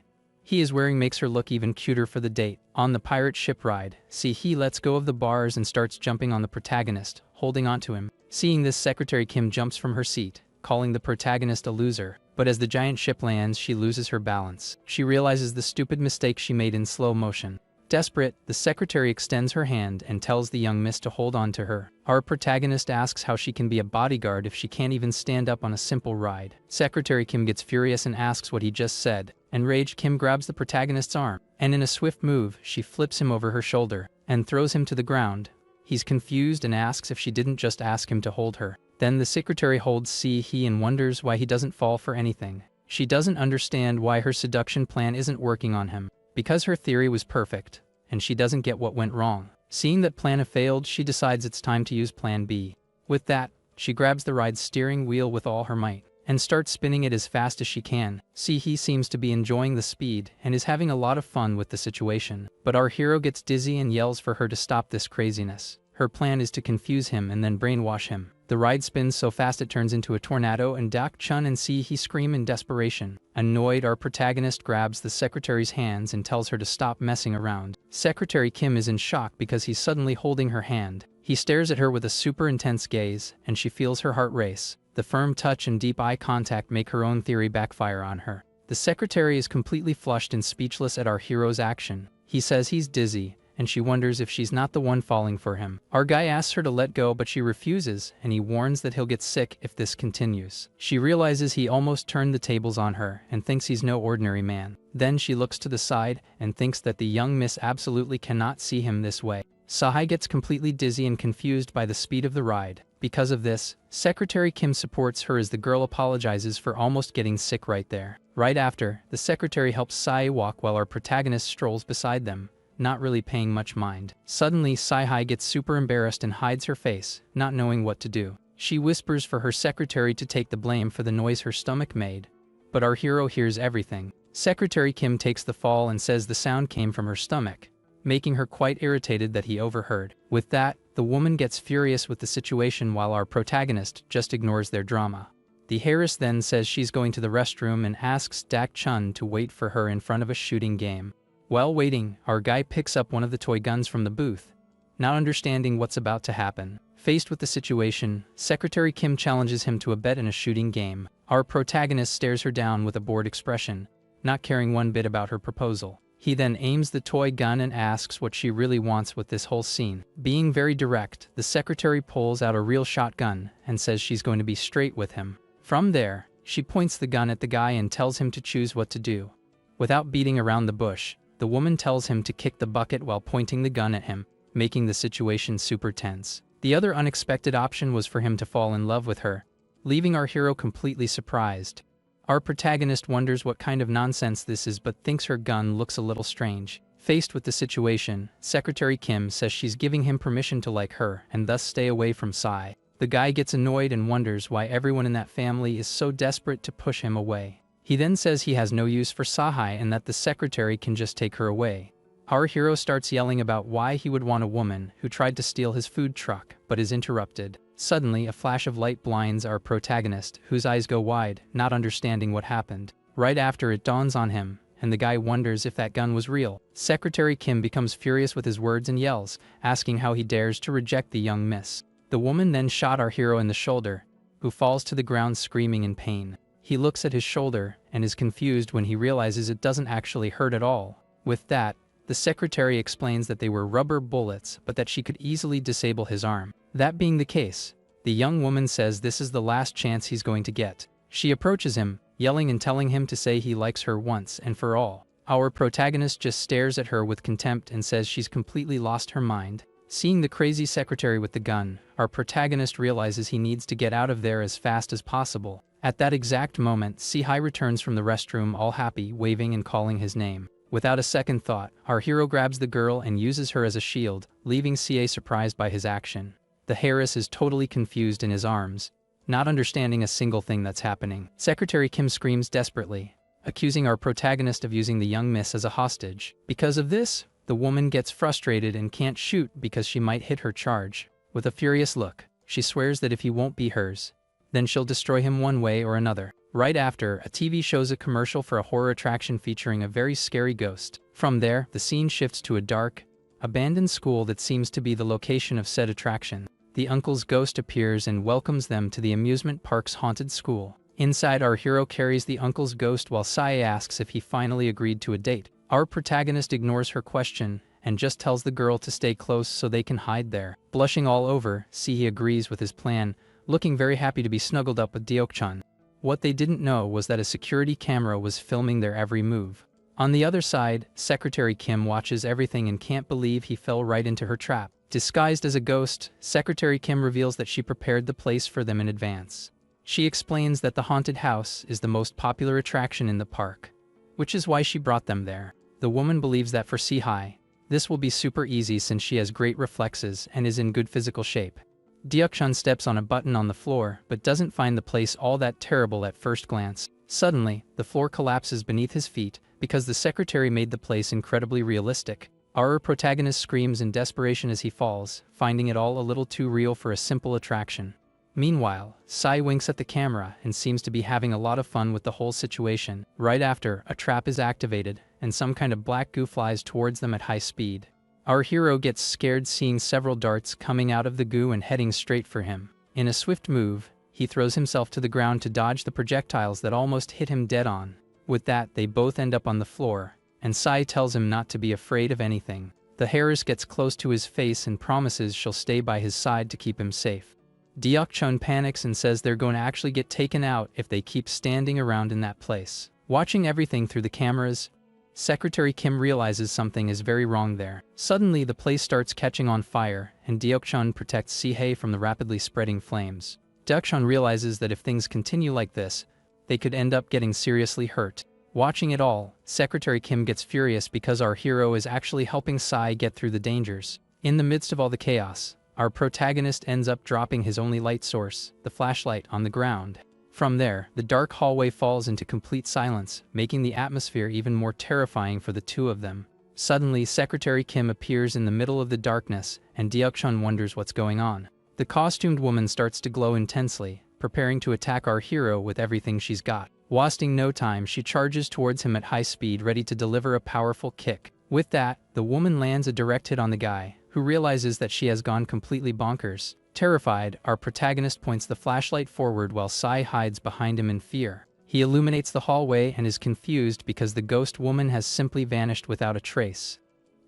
is wearing makes her look even cuter for the date. On the pirate ship ride, he lets go of the bars and starts jumping on the protagonist, holding onto him. Seeing this, Secretary Kim jumps from her seat, calling the protagonist a loser. But as the giant ship lands, she loses her balance. She realizes the stupid mistake she made in slow motion. Desperate, the secretary extends her hand and tells the young miss to hold on to her. Our protagonist asks how she can be a bodyguard if she can't even stand up on a simple ride. Secretary Kim gets furious and asks what he just said. Enraged, Kim grabs the protagonist's arm, and in a swift move, she flips him over her shoulder and throws him to the ground. He's confused and asks if she didn't just ask him to hold her. Then the secretary holds he and wonders why he doesn't fall for anything. She doesn't understand why her seduction plan isn't working on him, because her theory was perfect, and she doesn't get what went wrong. Seeing that plan A failed, she decides it's time to use plan B. With that, she grabs the ride's steering wheel with all her might, and starts spinning it as fast as she can. He seems to be enjoying the speed, and is having a lot of fun with the situation. But our hero gets dizzy and yells for her to stop this craziness. Her plan is to confuse him and then brainwash him. The ride spins so fast it turns into a tornado, and God Chun and he scream in desperation. Annoyed, our protagonist grabs the secretary's hands and tells her to stop messing around. Secretary Kim is in shock because he's suddenly holding her hand. He stares at her with a super intense gaze, and she feels her heart race. The firm touch and deep eye contact make her own theory backfire on her. The secretary is completely flushed and speechless at our hero's action. He says he's dizzy, and she wonders if she's not the one falling for him. Our guy asks her to let go, but she refuses, and he warns that he'll get sick if this continues. She realizes he almost turned the tables on her and thinks he's no ordinary man. Then she looks to the side and thinks that the young miss absolutely cannot see him this way. Sahai gets completely dizzy and confused by the speed of the ride. Because of this, Secretary Kim supports her as the girl apologizes for almost getting sick right there. Right after, the secretary helps Sai walk while our protagonist strolls beside them, not really paying much mind. Suddenly, Sai gets super embarrassed and hides her face, not knowing what to do. She whispers for her secretary to take the blame for the noise her stomach made, but our hero hears everything. Secretary Kim takes the fall and says the sound came from her stomach, making her quite irritated that he overheard. With that, the woman gets furious with the situation while our protagonist just ignores their drama. The heiress then says she's going to the restroom and asks God Chun to wait for her in front of a shooting game. While waiting, our guy picks up one of the toy guns from the booth, not understanding what's about to happen. Faced with the situation, Secretary Kim challenges him to a bet in a shooting game. Our protagonist stares her down with a bored expression, not caring one bit about her proposal. He then aims the toy gun and asks what she really wants with this whole scene. Being very direct, the secretary pulls out a real shotgun and says she's going to be straight with him. From there, she points the gun at the guy and tells him to choose what to do. Without beating around the bush, the woman tells him to kick the bucket while pointing the gun at him, making the situation super tense. The other unexpected option was for him to fall in love with her, leaving our hero completely surprised. Our protagonist wonders what kind of nonsense this is but thinks her gun looks a little strange. Faced with the situation, Secretary Kim says she's giving him permission to like her and thus stay away from Sai. The guy gets annoyed and wonders why everyone in that family is so desperate to push him away. He then says he has no use for Sahai and that the secretary can just take her away. Our hero starts yelling about why he would want a woman who tried to steal his food truck but is interrupted. Suddenly, a flash of light blinds our protagonist, whose eyes go wide, not understanding what happened. Right after, it dawns on him, and the guy wonders if that gun was real. Secretary Kim becomes furious with his words and yells, asking how he dares to reject the young miss. The woman then shot our hero in the shoulder, who falls to the ground screaming in pain. He looks at his shoulder and is confused when he realizes it doesn't actually hurt at all. With that, the secretary explains that they were rubber bullets but that she could easily disable his arm. That being the case, the young woman says this is the last chance he's going to get. She approaches him, yelling and telling him to say he likes her once and for all. Our protagonist just stares at her with contempt and says she's completely lost her mind. Seeing the crazy secretary with the gun, our protagonist realizes he needs to get out of there as fast as possible. At that exact moment, Sihai returns from the restroom all happy, waving and calling his name. Without a second thought, our hero grabs the girl and uses her as a shield, leaving Ca surprised by his action. The heiress is totally confused in his arms, not understanding a single thing that's happening. Secretary Kim screams desperately, accusing our protagonist of using the young miss as a hostage. Because of this, the woman gets frustrated and can't shoot because she might hit her charge. With a furious look, she swears that if he won't be hers, then she'll destroy him one way or another. Right after, a TV shows a commercial for a horror attraction featuring a very scary ghost. From there, the scene shifts to a dark, abandoned school that seems to be the location of said attraction. The uncle's ghost appears and welcomes them to the amusement park's haunted school. Inside, our hero carries the uncle's ghost while Sai asks if he finally agreed to a date. Our protagonist ignores her question and just tells the girl to stay close so they can hide there. Blushing all over, he agrees with his plan, looking very happy to be snuggled up with Deok-chan. What they didn't know was that a security camera was filming their every move. On the other side, Secretary Kim watches everything and can't believe he fell right into her trap. Disguised as a ghost, Secretary Kim reveals that she prepared the place for them in advance. She explains that the haunted house is the most popular attraction in the park, which is why she brought them there. The woman believes that for Sihai, this will be super easy since she has great reflexes and is in good physical shape. Deok-chan steps on a button on the floor but doesn't find the place all that terrible at first glance. Suddenly, the floor collapses beneath his feet because the secretary made the place incredibly realistic. Our protagonist screams in desperation as he falls, finding it all a little too real for a simple attraction. Meanwhile, Sai winks at the camera and seems to be having a lot of fun with the whole situation. Right after, a trap is activated, and some kind of black goo flies towards them at high speed. Our hero gets scared seeing several darts coming out of the goo and heading straight for him. In a swift move, he throws himself to the ground to dodge the projectiles that almost hit him dead on. With that, they both end up on the floor, and Sai tells him not to be afraid of anything. The heiress gets close to his face and promises she'll stay by his side to keep him safe. Deok-chun panics and says they're going to actually get taken out if they keep standing around in that place. Watching everything through the cameras, Secretary Kim realizes something is very wrong there. Suddenly, the place starts catching on fire, and Deok-chun protects Sihei from the rapidly spreading flames. Deok-chun realizes that if things continue like this, they could end up getting seriously hurt. Watching it all, Secretary Kim gets furious because our hero is actually helping Sai get through the dangers. In the midst of all the chaos, our protagonist ends up dropping his only light source, the flashlight, on the ground. From there, the dark hallway falls into complete silence, making the atmosphere even more terrifying for the two of them. Suddenly, Secretary Kim appears in the middle of the darkness, and Deok-chun wonders what's going on. The costumed woman starts to glow intensely, preparing to attack our hero with everything she's got. Wasting no time, she charges towards him at high speed, ready to deliver a powerful kick. With that, the woman lands a direct hit on the guy, who realizes that she has gone completely bonkers. Terrified, our protagonist points the flashlight forward while Sai hides behind him in fear. He illuminates the hallway and is confused because the ghost woman has simply vanished without a trace.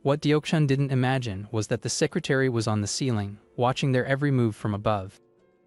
What Deok-chun didn't imagine was that the secretary was on the ceiling, watching their every move from above.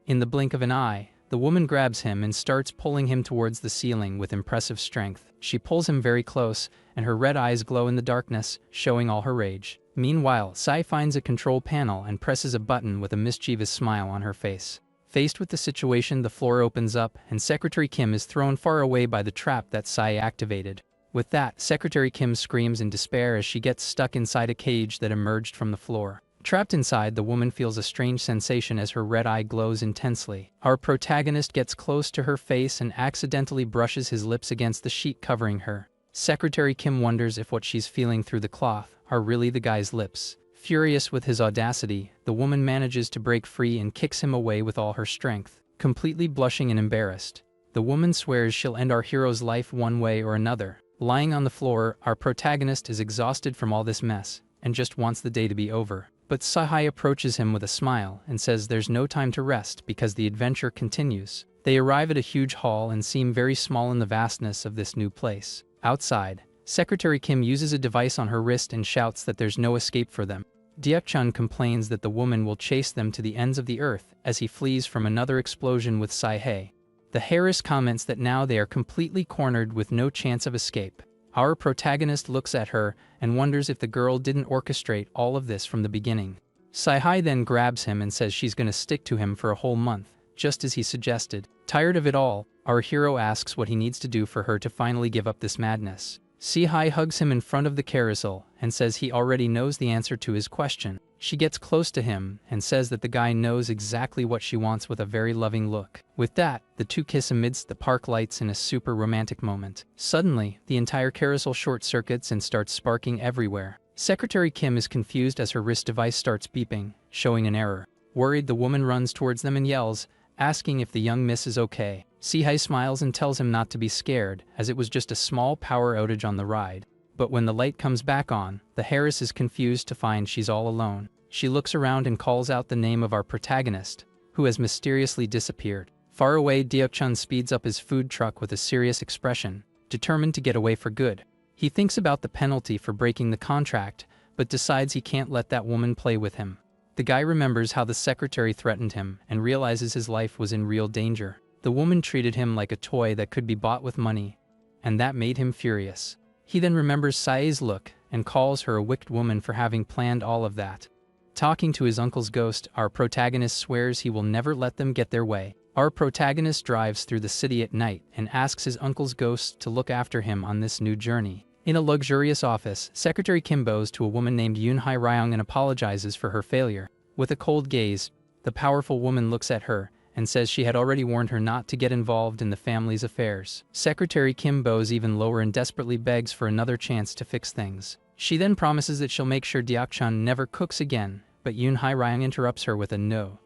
In the blink of an eye, the woman grabs him and starts pulling him towards the ceiling with impressive strength. She pulls him very close, and her red eyes glow in the darkness, showing all her rage. Meanwhile, Sai finds a control panel and presses a button with a mischievous smile on her face. Faced with the situation, the floor opens up, and Secretary Kim is thrown far away by the trap that Sai activated. With that, Secretary Kim screams in despair as she gets stuck inside a cage that emerged from the floor. Trapped inside, the woman feels a strange sensation as her red eye glows intensely. Our protagonist gets close to her face and accidentally brushes his lips against the sheet covering her. Secretary Kim wonders if what she's feeling through the cloth are really the guy's lips. Furious with his audacity, the woman manages to break free and kicks him away with all her strength. Completely blushing and embarrassed, the woman swears she'll end our hero's life one way or another. Lying on the floor, our protagonist is exhausted from all this mess and just wants the day to be over. But Sai approaches him with a smile and says there's no time to rest because the adventure continues. They arrive at a huge hall and seem very small in the vastness of this new place. Outside, Secretary Kim uses a device on her wrist and shouts that there's no escape for them. Deok-chun complains that the woman will chase them to the ends of the earth as he flees from another explosion with Sai. The heiress comments that now they are completely cornered with no chance of escape. Our protagonist looks at her and wonders if the girl didn't orchestrate all of this from the beginning. Sai then grabs him and says she's gonna stick to him for a whole month, just as he suggested. Tired of it all, our hero asks what he needs to do for her to finally give up this madness. Sai hugs him in front of the carousel and says he already knows the answer to his question. She gets close to him and says that the guy knows exactly what she wants with a very loving look. With that, the two kiss amidst the park lights in a super romantic moment. Suddenly, the entire carousel short circuits and starts sparking everywhere. Secretary Kim is confused as her wrist device starts beeping, showing an error. Worried, the woman runs towards them and yells, asking if the young miss is okay. Sai smiles and tells him not to be scared, as it was just a small power outage on the ride. But when the light comes back on, the heiress is confused to find she's all alone. She looks around and calls out the name of our protagonist, who has mysteriously disappeared. Far away, Deok-chun speeds up his food truck with a serious expression, determined to get away for good. He thinks about the penalty for breaking the contract, but decides he can't let that woman play with him. The guy remembers how the secretary threatened him and realizes his life was in real danger. The woman treated him like a toy that could be bought with money, and that made him furious. He then remembers Sai's look and calls her a wicked woman for having planned all of that. Talking to his uncle's ghost, our protagonist swears he will never let them get their way. Our protagonist drives through the city at night and asks his uncle's ghost to look after him on this new journey. In a luxurious office, Secretary Kim bows to a woman named Yoon Hae-ryung and apologizes for her failure. With a cold gaze, the powerful woman looks at her and says she had already warned her not to get involved in the family's affairs. Secretary Kim bows even lower and desperately begs for another chance to fix things. She then promises that she'll make sure Deok-chun never cooks again, but Yoon Hae-ryung interrupts her with a no.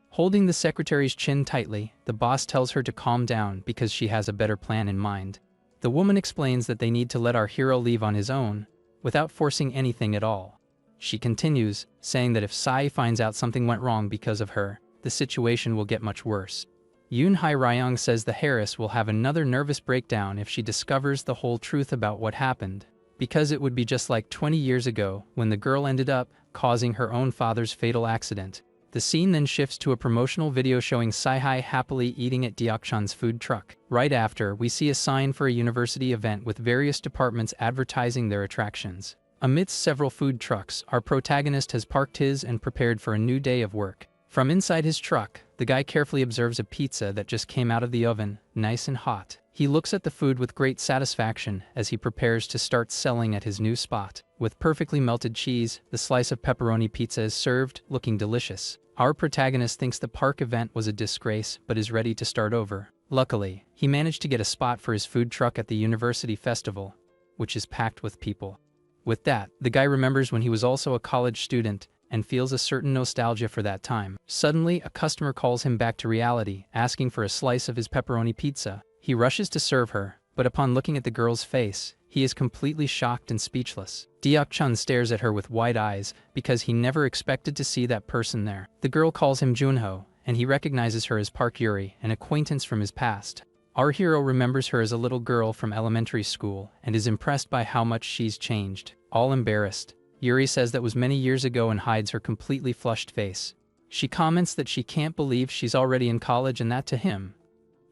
Holding the secretary's chin tightly, the boss tells her to calm down because she has a better plan in mind. The woman explains that they need to let our hero leave on his own, without forcing anything at all. She continues, saying that if Sai finds out something went wrong because of her, the situation will get much worse. Yoon Hae-ryung says the heiress will have another nervous breakdown if she discovers the whole truth about what happened, because it would be just like 20 years ago when the girl ended up causing her own father's fatal accident. The scene then shifts to a promotional video showing Sai happily eating at Deok-chun's food truck. Right after, we see a sign for a university event with various departments advertising their attractions. Amidst several food trucks, our protagonist has parked his and prepared for a new day of work. From inside his truck, the guy carefully observes a pizza that just came out of the oven, nice and hot. He looks at the food with great satisfaction as he prepares to start selling at his new spot. With perfectly melted cheese, the slice of pepperoni pizza is served, looking delicious. Our protagonist thinks the park event was a disgrace but is ready to start over. Luckily, he managed to get a spot for his food truck at the university festival, which is packed with people. With that, the guy remembers when he was also a college student and feels a certain nostalgia for that time. Suddenly, a customer calls him back to reality, asking for a slice of his pepperoni pizza. He rushes to serve her, but upon looking at the girl's face, he is completely shocked and speechless. God Chun stares at her with wide eyes because he never expected to see that person there. The girl calls him Junho, and he recognizes her as Park Yuri, an acquaintance from his past. Our hero remembers her as a little girl from elementary school and is impressed by how much she's changed. All embarrassed, Yuri says that was many years ago and hides her completely flushed face. She comments that she can't believe she's already in college and that to him,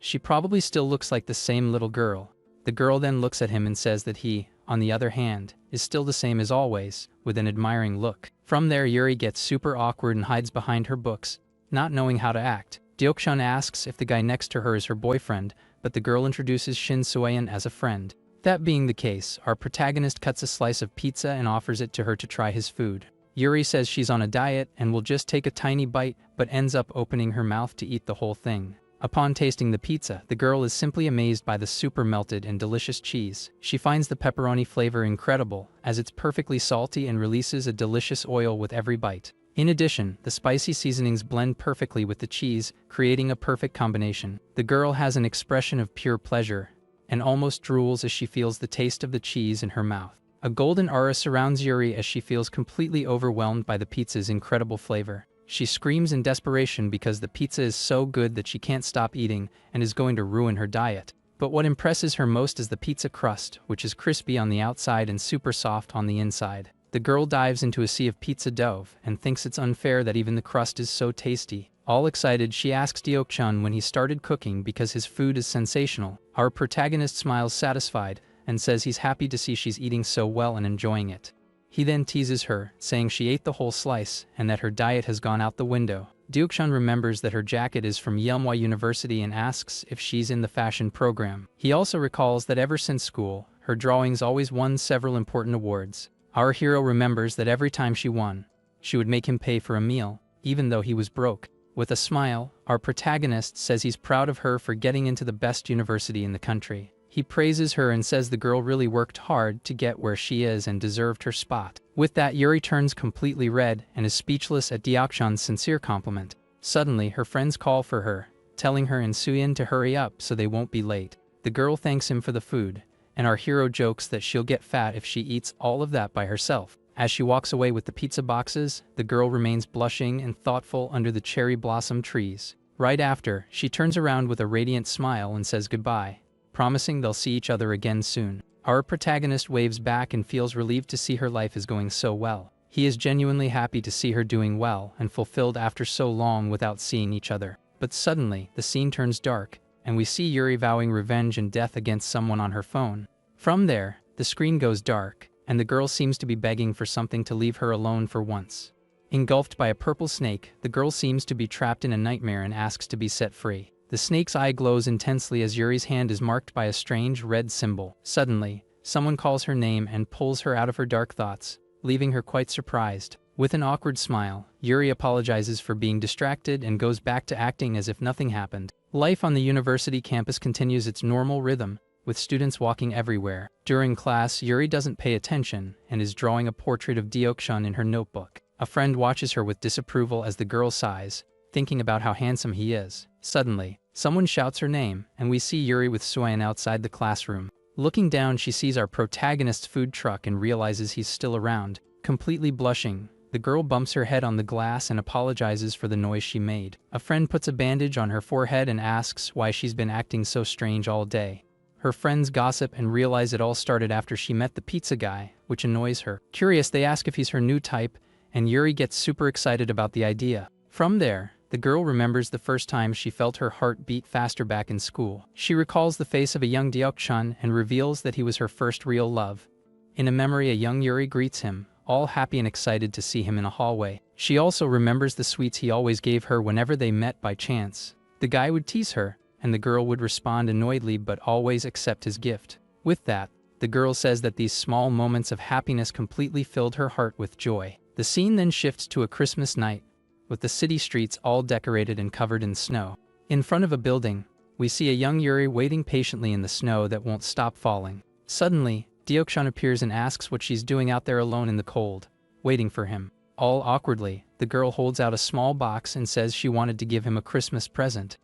she probably still looks like the same little girl. The girl then looks at him and says that he, on the other hand, is still the same as always, with an admiring look. From there, Yuri gets super awkward and hides behind her books, not knowing how to act. God Chun asks if the guy next to her is her boyfriend, but the girl introduces Shin Sueyan as a friend. That being the case, our protagonist cuts a slice of pizza and offers it to her to try his food. Yuri says she's on a diet and will just take a tiny bite, but ends up opening her mouth to eat the whole thing. Upon tasting the pizza, the girl is simply amazed by the super melted and delicious cheese. She finds the pepperoni flavor incredible, as it's perfectly salty and releases a delicious oil with every bite. In addition, the spicy seasonings blend perfectly with the cheese, creating a perfect combination. The girl has an expression of pure pleasure, and almost drools as she feels the taste of the cheese in her mouth. A golden aura surrounds Yuri as she feels completely overwhelmed by the pizza's incredible flavor. She screams in desperation because the pizza is so good that she can't stop eating and is going to ruin her diet. But what impresses her most is the pizza crust, which is crispy on the outside and super soft on the inside. The girl dives into a sea of pizza dough and thinks it's unfair that even the crust is so tasty. All excited, she asks God Chun when he started cooking because his food is sensational. Our protagonist smiles satisfied and says he's happy to see she's eating so well and enjoying it. He then teases her, saying she ate the whole slice and that her diet has gone out the window. God Chun remembers that her jacket is from Manhwa University and asks if she's in the fashion program. He also recalls that ever since school, her drawings always won several important awards. Our hero remembers that every time she won, she would make him pay for a meal, even though he was broke. With a smile, our protagonist says he's proud of her for getting into the best university in the country. He praises her and says the girl really worked hard to get where she is and deserved her spot. With that, Yuri turns completely red and is speechless at God Chun's sincere compliment. Suddenly, her friends call for her, telling her and Suyin to hurry up so they won't be late. The girl thanks him for the food, and our hero jokes that she'll get fat if she eats all of that by herself. As she walks away with the pizza boxes, the girl remains blushing and thoughtful under the cherry blossom trees. Right after, she turns around with a radiant smile and says goodbye, promising they'll see each other again soon. Our protagonist waves back and feels relieved to see her life is going so well. He is genuinely happy to see her doing well and fulfilled after so long without seeing each other. But suddenly, the scene turns dark, and we see Yuri vowing revenge and death against someone on her phone. From there, the screen goes dark, and the girl seems to be begging for something to leave her alone for once. Engulfed by a purple snake, the girl seems to be trapped in a nightmare and asks to be set free. The snake's eye glows intensely as Yuri's hand is marked by a strange red symbol. Suddenly, someone calls her name and pulls her out of her dark thoughts, leaving her quite surprised. With an awkward smile, Yuri apologizes for being distracted and goes back to acting as if nothing happened. Life on the university campus continues its normal rhythm, with students walking everywhere. During class, Yuri doesn't pay attention and is drawing a portrait of God Chun in her notebook. A friend watches her with disapproval as the girl sighs, thinking about how handsome he is. Suddenly, someone shouts her name, and we see Yuri with Suyin outside the classroom. Looking down, she sees our protagonist's food truck and realizes he's still around. Completely blushing, the girl bumps her head on the glass and apologizes for the noise she made. A friend puts a bandage on her forehead and asks why she's been acting so strange all day. Her friends gossip and realize it all started after she met the pizza guy, which annoys her. Curious, they ask if he's her new type, and Yuri gets super excited about the idea. From there, the girl remembers the first time she felt her heart beat faster back in school. She recalls the face of a young God Chun and reveals that he was her first real love. In a memory, a young Yuri greets him, all happy and excited to see him in a hallway. She also remembers the sweets he always gave her whenever they met by chance. The guy would tease her, and the girl would respond annoyedly but always accept his gift. With that, the girl says that these small moments of happiness completely filled her heart with joy. The scene then shifts to a Christmas night, with the city streets all decorated and covered in snow. In front of a building, we see a young Yuri waiting patiently in the snow that won't stop falling. Suddenly, Deokchun appears and asks what she's doing out there alone in the cold, waiting for him. All awkwardly, the girl holds out a small box and says she wanted to give him a Christmas present.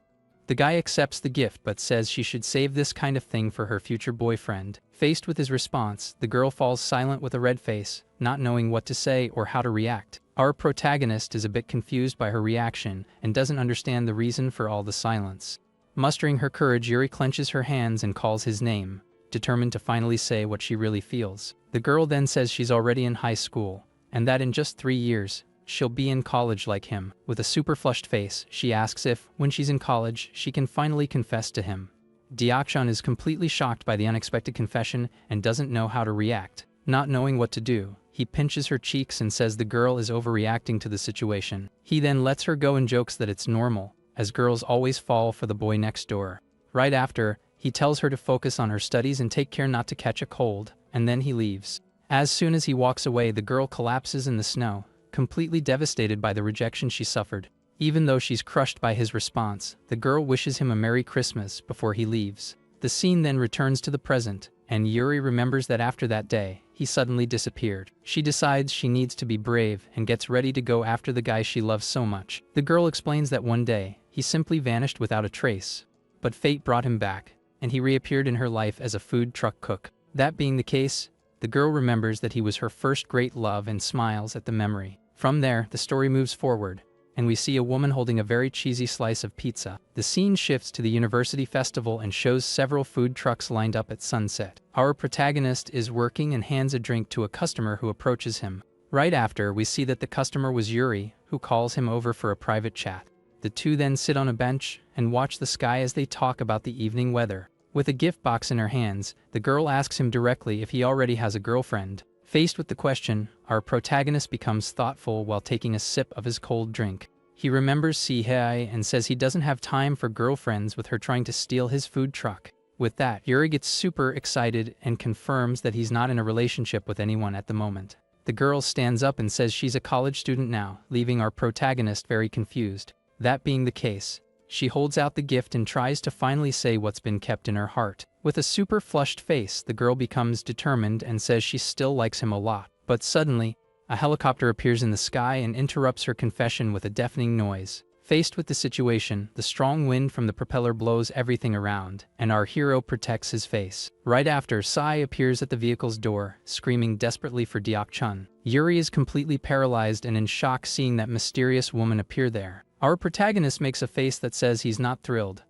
The guy accepts the gift but says she should save this kind of thing for her future boyfriend. Faced with his response, the girl falls silent with a red face, not knowing what to say or how to react. Our protagonist is a bit confused by her reaction and doesn't understand the reason for all the silence. Mustering her courage, Yuri clenches her hands and calls his name, determined to finally say what she really feels. The girl then says she's already in high school, and that in just 3 years, she'll be in college like him. With a super flushed face, she asks if, when she's in college, she can finally confess to him. Deokchun is completely shocked by the unexpected confession and doesn't know how to react. Not knowing what to do, he pinches her cheeks and says the girl is overreacting to the situation. He then lets her go and jokes that it's normal, as girls always fall for the boy next door. Right after, he tells her to focus on her studies and take care not to catch a cold, and then he leaves. As soon as he walks away, the girl collapses in the snow, completely devastated by the rejection she suffered. Even though she's crushed by his response, the girl wishes him a Merry Christmas before he leaves. The scene then returns to the present, and Yuri remembers that after that day, he suddenly disappeared. She decides she needs to be brave and gets ready to go after the guy she loves so much. The girl explains that one day, he simply vanished without a trace, but fate brought him back, and he reappeared in her life as a food truck cook. That being the case, the girl remembers that he was her first great love and smiles at the memory. From there, the story moves forward, and we see a woman holding a very cheesy slice of pizza. The scene shifts to the university festival and shows several food trucks lined up at sunset. Our protagonist is working and hands a drink to a customer who approaches him. Right after, we see that the customer was Yuri, who calls him over for a private chat. The two then sit on a bench and watch the sky as they talk about the evening weather. With a gift box in her hands, the girl asks him directly if he already has a girlfriend. Faced with the question, our protagonist becomes thoughtful while taking a sip of his cold drink. He remembers Sihei and says he doesn't have time for girlfriends with her trying to steal his food truck. With that, Yuri gets super excited and confirms that he's not in a relationship with anyone at the moment. The girl stands up and says she's a college student now, leaving our protagonist very confused. That being the case, she holds out the gift and tries to finally say what's been kept in her heart. With a super flushed face, the girl becomes determined and says she still likes him a lot. But suddenly, a helicopter appears in the sky and interrupts her confession with a deafening noise. Faced with the situation, the strong wind from the propeller blows everything around, and our hero protects his face. Right after, Sai appears at the vehicle's door, screaming desperately for Deokchun. Yuri is completely paralyzed and in shock seeing that mysterious woman appear there. Our protagonist makes a face that says he's not thrilled,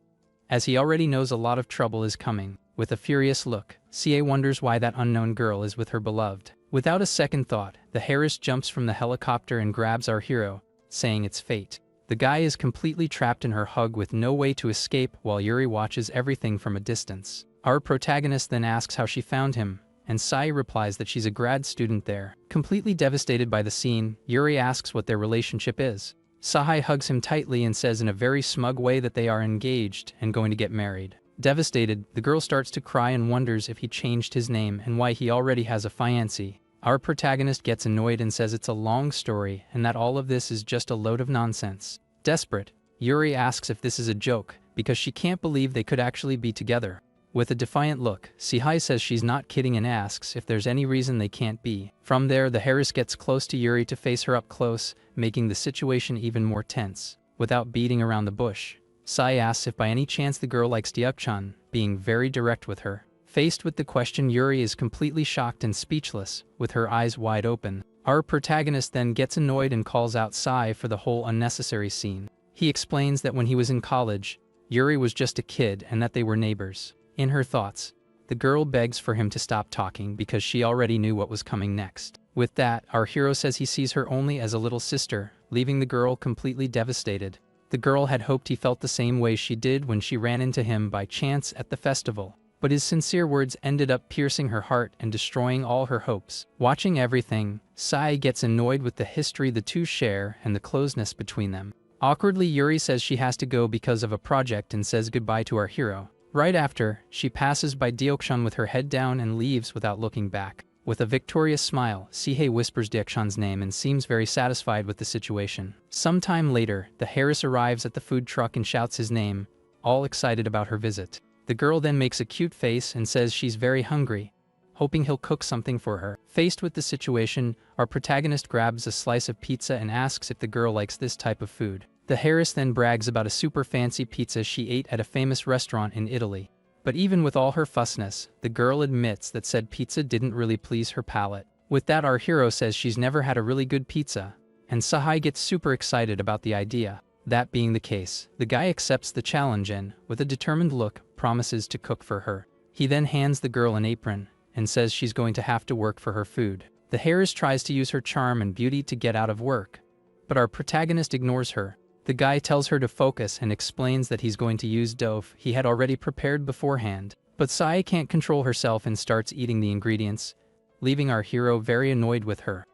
as he already knows a lot of trouble is coming. With a furious look, CA wonders why that unknown girl is with her beloved. Without a second thought, the heiress jumps from the helicopter and grabs our hero, saying it's fate. The guy is completely trapped in her hug with no way to escape while Yuri watches everything from a distance. Our protagonist then asks how she found him, and Sai replies that she's a grad student there. Completely devastated by the scene, Yuri asks what their relationship is. Sahai hugs him tightly and says in a very smug way that they are engaged and going to get married. Devastated, the girl starts to cry and wonders if he changed his name and why he already has a fiancée. Our protagonist gets annoyed and says it's a long story and that all of this is just a load of nonsense. Desperate, Yuri asks if this is a joke, because she can't believe they could actually be together. With a defiant look, Sihai says she's not kidding and asks if there's any reason they can't be. From there, the heiress gets close to Yuri to face her up close, making the situation even more tense. Without beating around the bush, Sai asks if by any chance the girl likes Deokchun, being very direct with her. Faced with the question, Yuri is completely shocked and speechless, with her eyes wide open. Our protagonist then gets annoyed and calls out Sai for the whole unnecessary scene. He explains that when he was in college, Yuri was just a kid and that they were neighbors. In her thoughts, the girl begs for him to stop talking because she already knew what was coming next. With that, our hero says he sees her only as a little sister, leaving the girl completely devastated. The girl had hoped he felt the same way she did when she ran into him by chance at the festival, but his sincere words ended up piercing her heart and destroying all her hopes. Watching everything, Sai gets annoyed with the history the two share and the closeness between them. Awkwardly, Yuri says she has to go because of a project and says goodbye to our hero. Right after, she passes by Deokchun with her head down and leaves without looking back. With a victorious smile, Sihei whispers Deokchun's name and seems very satisfied with the situation. Sometime later, the heiress arrives at the food truck and shouts his name, all excited about her visit. The girl then makes a cute face and says she's very hungry, hoping he'll cook something for her. Faced with the situation, our protagonist grabs a slice of pizza and asks if the girl likes this type of food. The heiress then brags about a super fancy pizza she ate at a famous restaurant in Italy. But even with all her fussness, the girl admits that said pizza didn't really please her palate. With that, our hero says she's never had a really good pizza, and Sahai gets super excited about the idea. That being the case, the guy accepts the challenge and, with a determined look, promises to cook for her. He then hands the girl an apron and says she's going to have to work for her food. The heiress tries to use her charm and beauty to get out of work, but our protagonist ignores her. The guy tells her to focus and explains that he's going to use dough he had already prepared beforehand. But Sai can't control herself and starts eating the ingredients, leaving our hero very annoyed with her.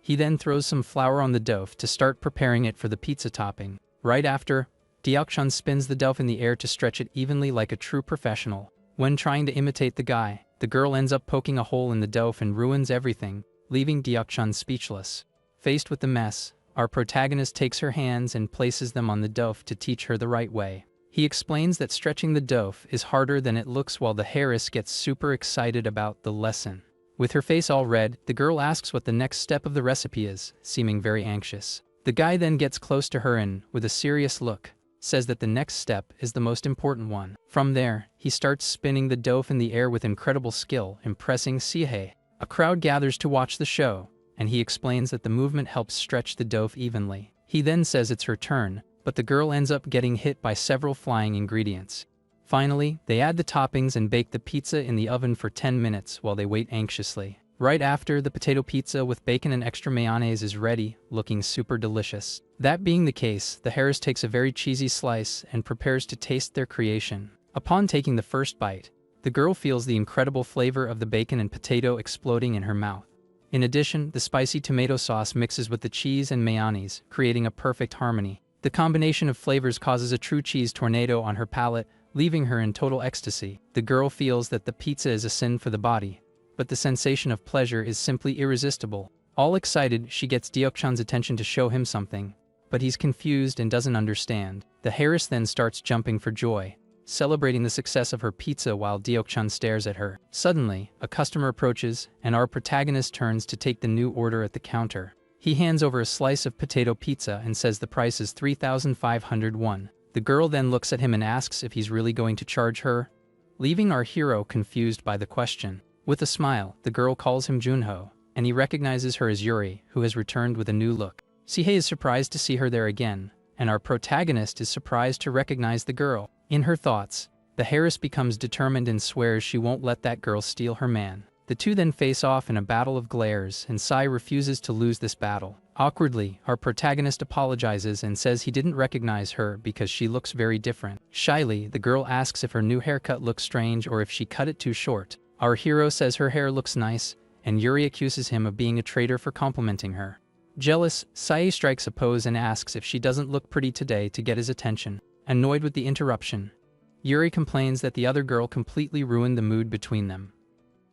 He then throws some flour on the dough to start preparing it for the pizza topping. Right after, Deokchun spins the dough in the air to stretch it evenly like a true professional. When trying to imitate the guy, the girl ends up poking a hole in the dough and ruins everything, leaving Deokchun speechless. Faced with the mess, our protagonist takes her hands and places them on the dough to teach her the right way. He explains that stretching the dough is harder than it looks while the heiress gets super excited about the lesson. With her face all red, the girl asks what the next step of the recipe is, seeming very anxious. The guy then gets close to her and, with a serious look, says that the next step is the most important one. From there, he starts spinning the dough in the air with incredible skill, impressing Sihei. A crowd gathers to watch the show, and he explains that the movement helps stretch the dough evenly. He then says it's her turn, but the girl ends up getting hit by several flying ingredients. Finally, they add the toppings and bake the pizza in the oven for 10 minutes while they wait anxiously. Right after, the potato pizza with bacon and extra mayonnaise is ready, looking super delicious. That being the case, the heiress takes a very cheesy slice and prepares to taste their creation. Upon taking the first bite, the girl feels the incredible flavor of the bacon and potato exploding in her mouth. In addition, the spicy tomato sauce mixes with the cheese and mayonnaise, creating a perfect harmony. The combination of flavors causes a true cheese tornado on her palate, leaving her in total ecstasy. The girl feels that the pizza is a sin for the body, but the sensation of pleasure is simply irresistible. All excited, she gets Deokchun's attention to show him something, but he's confused and doesn't understand. The heiress then starts jumping for joy, celebrating the success of her pizza while Deokchun stares at her. Suddenly, a customer approaches, and our protagonist turns to take the new order at the counter. He hands over a slice of potato pizza and says the price is 3,500 won. The girl then looks at him and asks if he's really going to charge her, leaving our hero confused by the question. With a smile, the girl calls him Junho, and he recognizes her as Yuri, who has returned with a new look. Sihei is surprised to see her there again, and our protagonist is surprised to recognize the girl. In her thoughts, the heiress becomes determined and swears she won't let that girl steal her man. The two then face off in a battle of glares, and Sai refuses to lose this battle. Awkwardly, our protagonist apologizes and says he didn't recognize her because she looks very different. Shyly, the girl asks if her new haircut looks strange or if she cut it too short. Our hero says her hair looks nice, and Yuri accuses him of being a traitor for complimenting her. Jealous, Sai strikes a pose and asks if she doesn't look pretty today to get his attention. Annoyed with the interruption, Yuri complains that the other girl completely ruined the mood between them.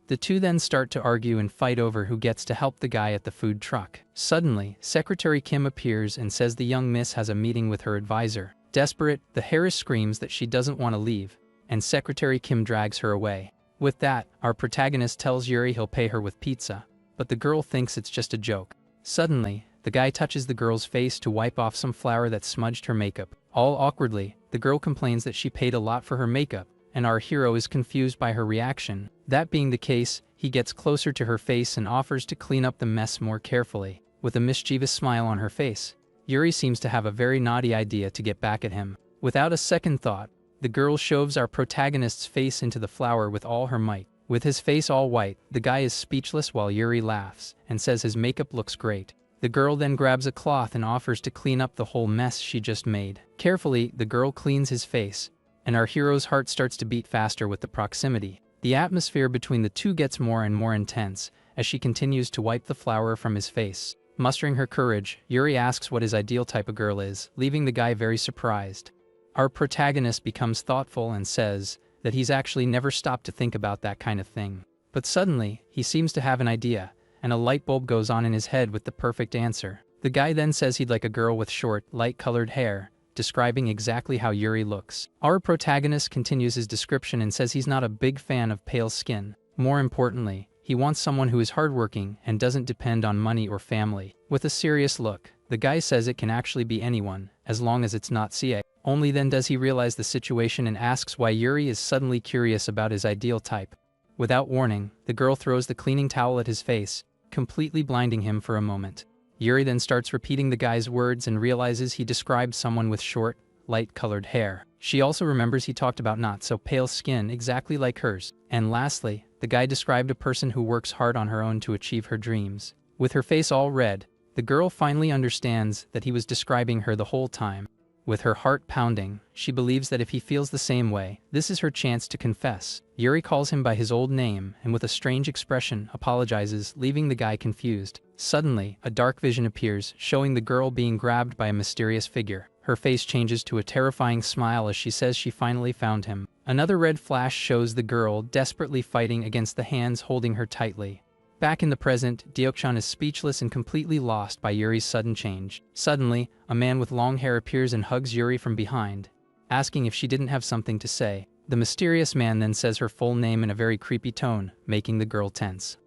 The two then start to argue and fight over who gets to help the guy at the food truck. Suddenly, Secretary Kim appears and says the young miss has a meeting with her advisor. Desperate, the heiress screams that she doesn't want to leave, and Secretary Kim drags her away. With that, our protagonist tells Yuri he'll pay her with pizza, but the girl thinks it's just a joke. Suddenly, the guy touches the girl's face to wipe off some flour that smudged her makeup. All awkwardly, the girl complains that she paid a lot for her makeup, and our hero is confused by her reaction. That being the case, he gets closer to her face and offers to clean up the mess more carefully. With a mischievous smile on her face, Yuri seems to have a very naughty idea to get back at him. Without a second thought, the girl shoves our protagonist's face into the flour with all her might. With his face all white, the guy is speechless while Yuri laughs and says his makeup looks great. The girl then grabs a cloth and offers to clean up the whole mess she just made. Carefully, the girl cleans his face, and our hero's heart starts to beat faster with the proximity. The atmosphere between the two gets more and more intense as she continues to wipe the flour from his face. Mustering her courage, Yuri asks what his ideal type of girl is, leaving the guy very surprised. Our protagonist becomes thoughtful and says that he's actually never stopped to think about that kind of thing. But suddenly, he seems to have an idea, and a light bulb goes on in his head with the perfect answer. The guy then says he'd like a girl with short, light-colored hair, describing exactly how Yuri looks. Our protagonist continues his description and says he's not a big fan of pale skin. More importantly, he wants someone who is hardworking and doesn't depend on money or family. With a serious look, the guy says it can actually be anyone, as long as it's not CA. Only then does he realize the situation and asks why Yuri is suddenly curious about his ideal type. Without warning, the girl throws the cleaning towel at his face, completely blinding him for a moment. Yuri then starts repeating the guy's words and realizes he described someone with short, light-colored hair. She also remembers he talked about not so pale skin exactly like hers. And lastly, the guy described a person who works hard on her own to achieve her dreams. With her face all red, the girl finally understands that he was describing her the whole time. With her heart pounding, she believes that if he feels the same way, this is her chance to confess. Yuri calls him by his old name and with a strange expression apologizes, leaving the guy confused. Suddenly, a dark vision appears, showing the girl being grabbed by a mysterious figure. Her face changes to a terrifying smile as she says she finally found him. Another red flash shows the girl desperately fighting against the hands holding her tightly. Back in the present, Deokchan is speechless and completely lost by Yuri's sudden change. Suddenly, a man with long hair appears and hugs Yuri from behind, asking if she didn't have something to say. The mysterious man then says her full name in a very creepy tone, making the girl tense.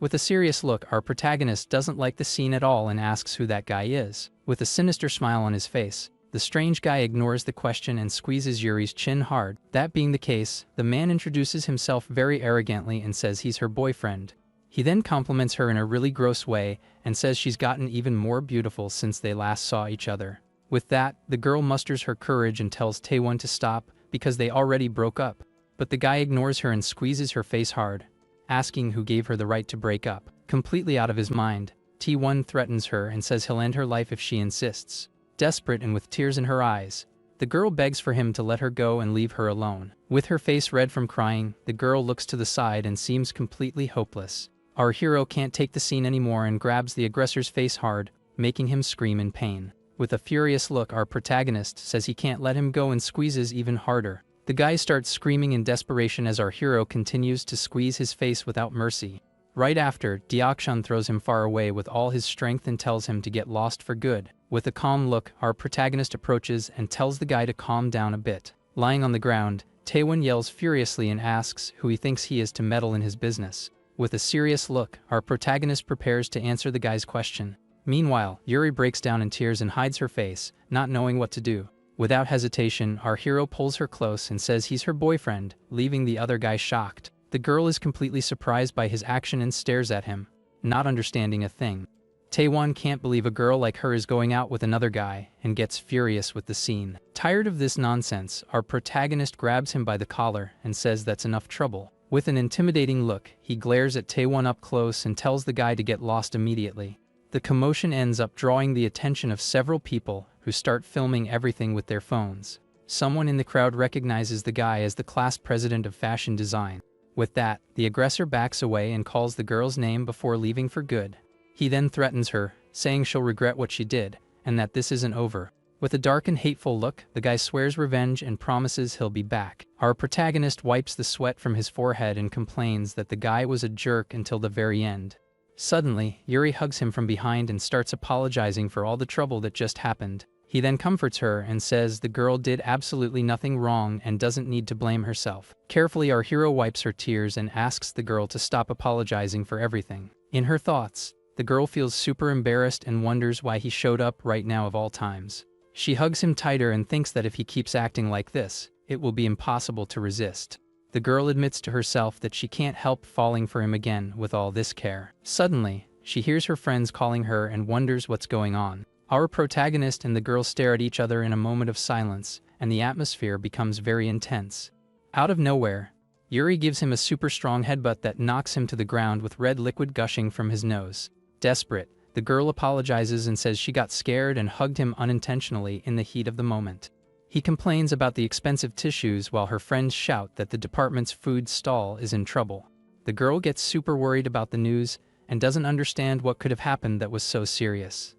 With a serious look, our protagonist doesn't like the scene at all and asks who that guy is. With a sinister smile on his face, the strange guy ignores the question and squeezes Yuri's chin hard. That being the case, the man introduces himself very arrogantly and says he's her boyfriend. He then compliments her in a really gross way and says she's gotten even more beautiful since they last saw each other. With that, the girl musters her courage and tells Taewon to stop because they already broke up. But the guy ignores her and squeezes her face hard, asking who gave her the right to break up. Completely out of his mind, Taewon threatens her and says he'll end her life if she insists. Desperate and with tears in her eyes, the girl begs for him to let her go and leave her alone. With her face red from crying, the girl looks to the side and seems completely hopeless. Our hero can't take the scene anymore and grabs the aggressor's face hard, making him scream in pain. With a furious look, our protagonist says he can't let him go and squeezes even harder. The guy starts screaming in desperation as our hero continues to squeeze his face without mercy. Right after, Deokchan throws him far away with all his strength and tells him to get lost for good. With a calm look, our protagonist approaches and tells the guy to calm down a bit. Lying on the ground, Taewon yells furiously and asks who he thinks he is to meddle in his business. With a serious look, our protagonist prepares to answer the guy's question. Meanwhile, Yuri breaks down in tears and hides her face, not knowing what to do. Without hesitation, our hero pulls her close and says he's her boyfriend, leaving the other guy shocked. The girl is completely surprised by his action and stares at him, not understanding a thing. Taewon can't believe a girl like her is going out with another guy and gets furious with the scene. Tired of this nonsense, our protagonist grabs him by the collar and says that's enough trouble. With an intimidating look, he glares at Taewon up close and tells the guy to get lost immediately. The commotion ends up drawing the attention of several people who start filming everything with their phones. Someone in the crowd recognizes the guy as the class president of fashion design. With that, the aggressor backs away and calls the girl's name before leaving for good. He then threatens her, saying she'll regret what she did, and that this isn't over. With a dark and hateful look, the guy swears revenge and promises he'll be back. Our protagonist wipes the sweat from his forehead and complains that the guy was a jerk until the very end. Suddenly, Yuri hugs him from behind and starts apologizing for all the trouble that just happened. He then comforts her and says the girl did absolutely nothing wrong and doesn't need to blame herself. Carefully, our hero wipes her tears and asks the girl to stop apologizing for everything. In her thoughts, the girl feels super embarrassed and wonders why he showed up right now of all times. She hugs him tighter and thinks that if he keeps acting like this, it will be impossible to resist. The girl admits to herself that she can't help falling for him again with all this care. Suddenly, she hears her friends calling her and wonders what's going on. Our protagonist and the girl stare at each other in a moment of silence, and the atmosphere becomes very intense. Out of nowhere, Yuri gives him a super strong headbutt that knocks him to the ground with red liquid gushing from his nose. Desperate, the girl apologizes and says she got scared and hugged him unintentionally in the heat of the moment. He complains about the expensive tissues while her friends shout that the department's food stall is in trouble. The girl gets super worried about the news and doesn't understand what could have happened that was so serious.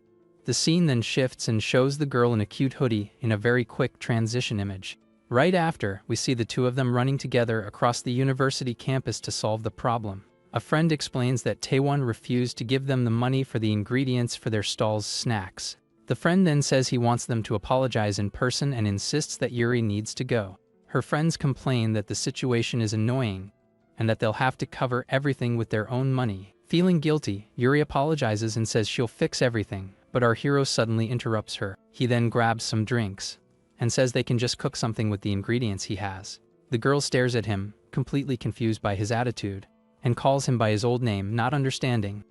The scene then shifts and shows the girl in a cute hoodie in a very quick transition image. Right after, we see the two of them running together across the university campus to solve the problem. A friend explains that Taewon refused to give them the money for the ingredients for their stall's snacks. The friend then says he wants them to apologize in person and insists that Yuri needs to go. Her friends complain that the situation is annoying and that they'll have to cover everything with their own money. Feeling guilty, Yuri apologizes and says she'll fix everything, but our hero suddenly interrupts her. He then grabs some drinks and says they can just cook something with the ingredients he has. The girl stares at him, completely confused by his attitude, and calls him by his old name, not understanding.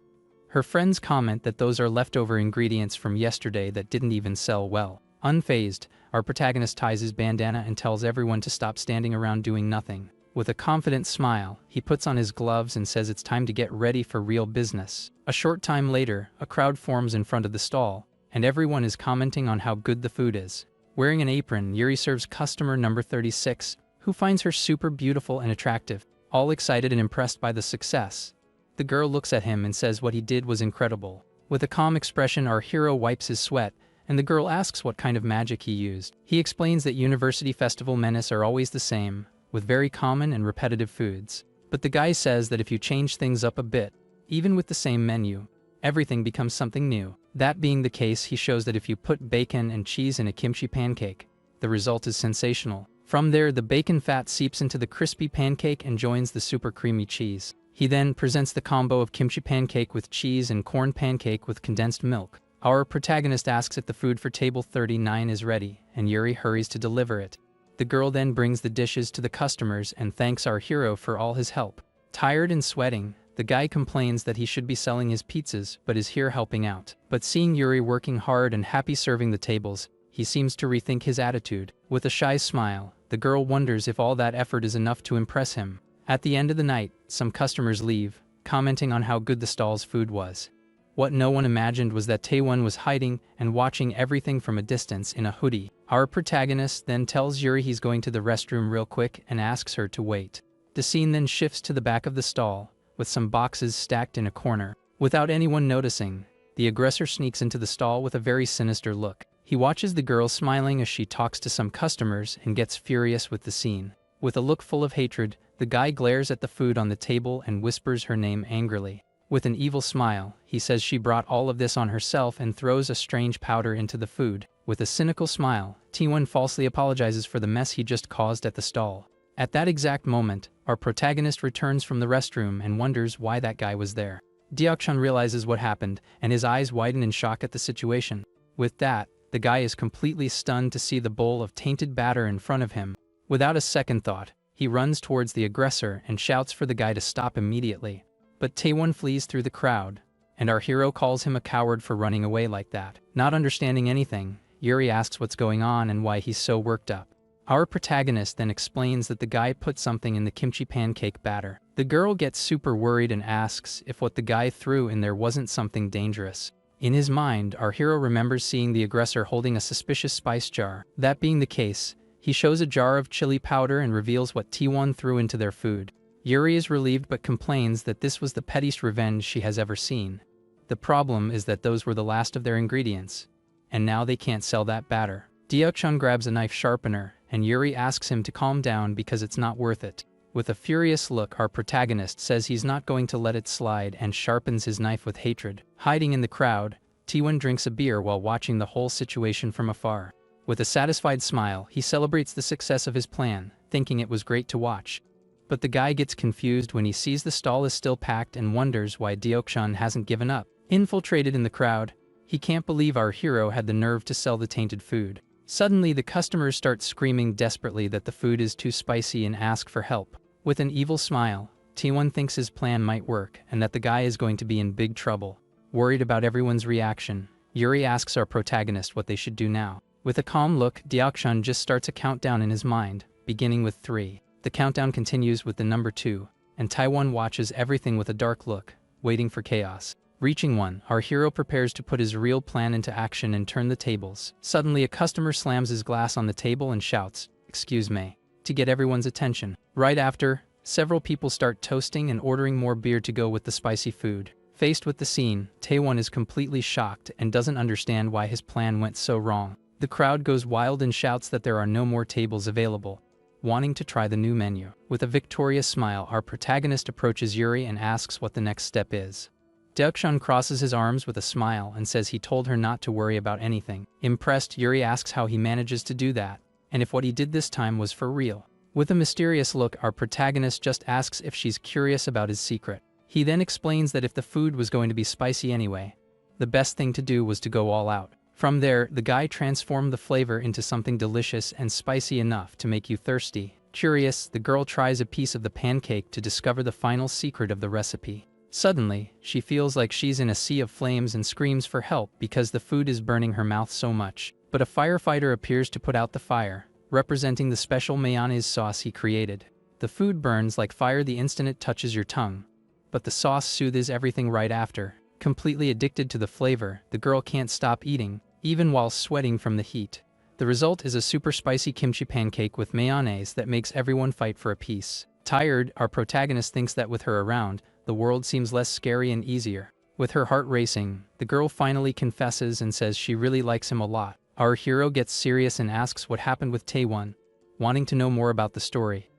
Her friends comment that those are leftover ingredients from yesterday that didn't even sell well. Unfazed, our protagonist ties his bandana and tells everyone to stop standing around doing nothing. With a confident smile, he puts on his gloves and says it's time to get ready for real business. A short time later, a crowd forms in front of the stall, and everyone is commenting on how good the food is. Wearing an apron, Yuri serves customer number 36, who finds her super beautiful and attractive. All excited and impressed by the success, the girl looks at him and says what he did was incredible. With a calm expression, our hero wipes his sweat, and the girl asks what kind of magic he used. He explains that university festival menus are always the same, with very common and repetitive foods. But the guy says that if you change things up a bit, even with the same menu, everything becomes something new. That being the case, he shows that if you put bacon and cheese in a kimchi pancake, the result is sensational. From there, the bacon fat seeps into the crispy pancake and joins the super creamy cheese. He then presents the combo of kimchi pancake with cheese and corn pancake with condensed milk. Our protagonist asks if the food for table 39 is ready, and Yuri hurries to deliver it. The girl then brings the dishes to the customers and thanks our hero for all his help. Tired and sweating, the guy complains that he should be selling his pizzas but is here helping out. But seeing Yuri working hard and happy serving the tables, he seems to rethink his attitude. With a shy smile, the girl wonders if all that effort is enough to impress him. At the end of the night, some customers leave, commenting on how good the stall's food was. What no one imagined was that Taewon was hiding and watching everything from a distance in a hoodie. Our protagonist then tells Yuri he's going to the restroom real quick and asks her to wait. The scene then shifts to the back of the stall, with some boxes stacked in a corner. Without anyone noticing, the aggressor sneaks into the stall with a very sinister look. He watches the girl smiling as she talks to some customers and gets furious with the scene. With a look full of hatred, the guy glares at the food on the table and whispers her name angrily. With an evil smile, he says she brought all of this on herself and throws a strange powder into the food. With a cynical smile, Taewon falsely apologizes for the mess he just caused at the stall. At that exact moment, our protagonist returns from the restroom and wonders why that guy was there. Deok-chun realizes what happened, and his eyes widen in shock at the situation. With that, the guy is completely stunned to see the bowl of tainted batter in front of him. Without a second thought, he runs towards the aggressor and shouts for the guy to stop immediately. But Taewon flees through the crowd, and our hero calls him a coward for running away like that. Not understanding anything, Yuri asks what's going on and why he's so worked up. Our protagonist then explains that the guy put something in the kimchi pancake batter. The girl gets super worried and asks if what the guy threw in there wasn't something dangerous. In his mind, our hero remembers seeing the aggressor holding a suspicious spice jar. That being the case, he shows a jar of chili powder and reveals what Taewon threw into their food. Yuri is relieved but complains that this was the pettiest revenge she has ever seen. The problem is that those were the last of their ingredients, and now they can't sell that batter. Deok-chun grabs a knife sharpener, and Yuri asks him to calm down because it's not worth it. With a furious look, our protagonist says he's not going to let it slide and sharpens his knife with hatred. Hiding in the crowd, Taewon drinks a beer while watching the whole situation from afar. With a satisfied smile, he celebrates the success of his plan, thinking it was great to watch. But the guy gets confused when he sees the stall is still packed and wonders why Deok-chun hasn't given up. Infiltrated in the crowd, he can't believe our hero had the nerve to sell the tainted food. Suddenly, the customers start screaming desperately that the food is too spicy and ask for help. With an evil smile, Taewon thinks his plan might work and that the guy is going to be in big trouble. Worried about everyone's reaction, Yuri asks our protagonist what they should do now. With a calm look, Deok-chun just starts a countdown in his mind, beginning with 3. The countdown continues with the number 2, and Taewon watches everything with a dark look, waiting for chaos. Reaching 1, our hero prepares to put his real plan into action and turn the tables. Suddenly, a customer slams his glass on the table and shouts, "Excuse me," to get everyone's attention. Right after, several people start toasting and ordering more beer to go with the spicy food. Faced with the scene, Taewon is completely shocked and doesn't understand why his plan went so wrong. The crowd goes wild and shouts that there are no more tables available, wanting to try the new menu. With a victorious smile, our protagonist approaches Yuri and asks what the next step is. Chun crosses his arms with a smile and says he told her not to worry about anything. Impressed, Yuri asks how he manages to do that, and if what he did this time was for real. With a mysterious look, our protagonist just asks if she's curious about his secret. He then explains that if the food was going to be spicy anyway, the best thing to do was to go all out. From there, the guy transformed the flavor into something delicious and spicy enough to make you thirsty. Curious, the girl tries a piece of the pancake to discover the final secret of the recipe. Suddenly, she feels like she's in a sea of flames and screams for help because the food is burning her mouth so much. But a firefighter appears to put out the fire, representing the special mayonnaise sauce he created. The food burns like fire the instant it touches your tongue, but the sauce soothes everything right after. Completely addicted to the flavor, the girl can't stop eating, even while sweating from the heat. The result is a super spicy kimchi pancake with mayonnaise that makes everyone fight for a piece. Tired, our protagonist thinks that with her around, the world seems less scary and easier. With her heart racing, the girl finally confesses and says she really likes him a lot. Our hero gets serious and asks what happened with Taewon, wanting to know more about the story.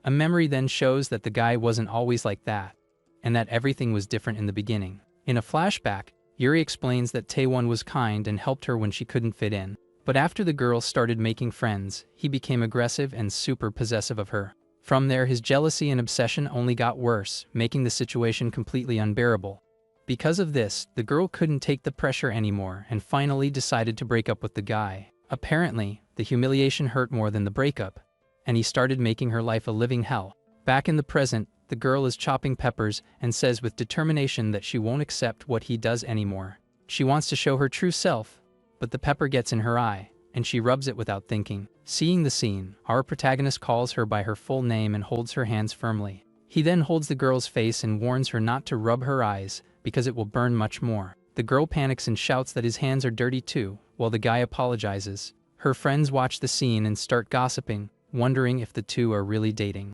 A memory then shows that the guy wasn't always like that, and that everything was different in the beginning. In a flashback, Yuri explains that Taewon was kind and helped her when she couldn't fit in. But after the girl started making friends, he became aggressive and super possessive of her. From there, his jealousy and obsession only got worse, making the situation completely unbearable. Because of this, the girl couldn't take the pressure anymore and finally decided to break up with the guy. Apparently, the humiliation hurt more than the breakup, and he started making her life a living hell. Back in the present, the girl is chopping peppers and says with determination that she won't accept what he does anymore. She wants to show her true self, but the pepper gets in her eye, and she rubs it without thinking. Seeing the scene, our protagonist calls her by her full name and holds her hands firmly. He then holds the girl's face and warns her not to rub her eyes, because it will burn much more. The girl panics and shouts that his hands are dirty too, while the guy apologizes. Her friends watch the scene and start gossiping, wondering if the two are really dating.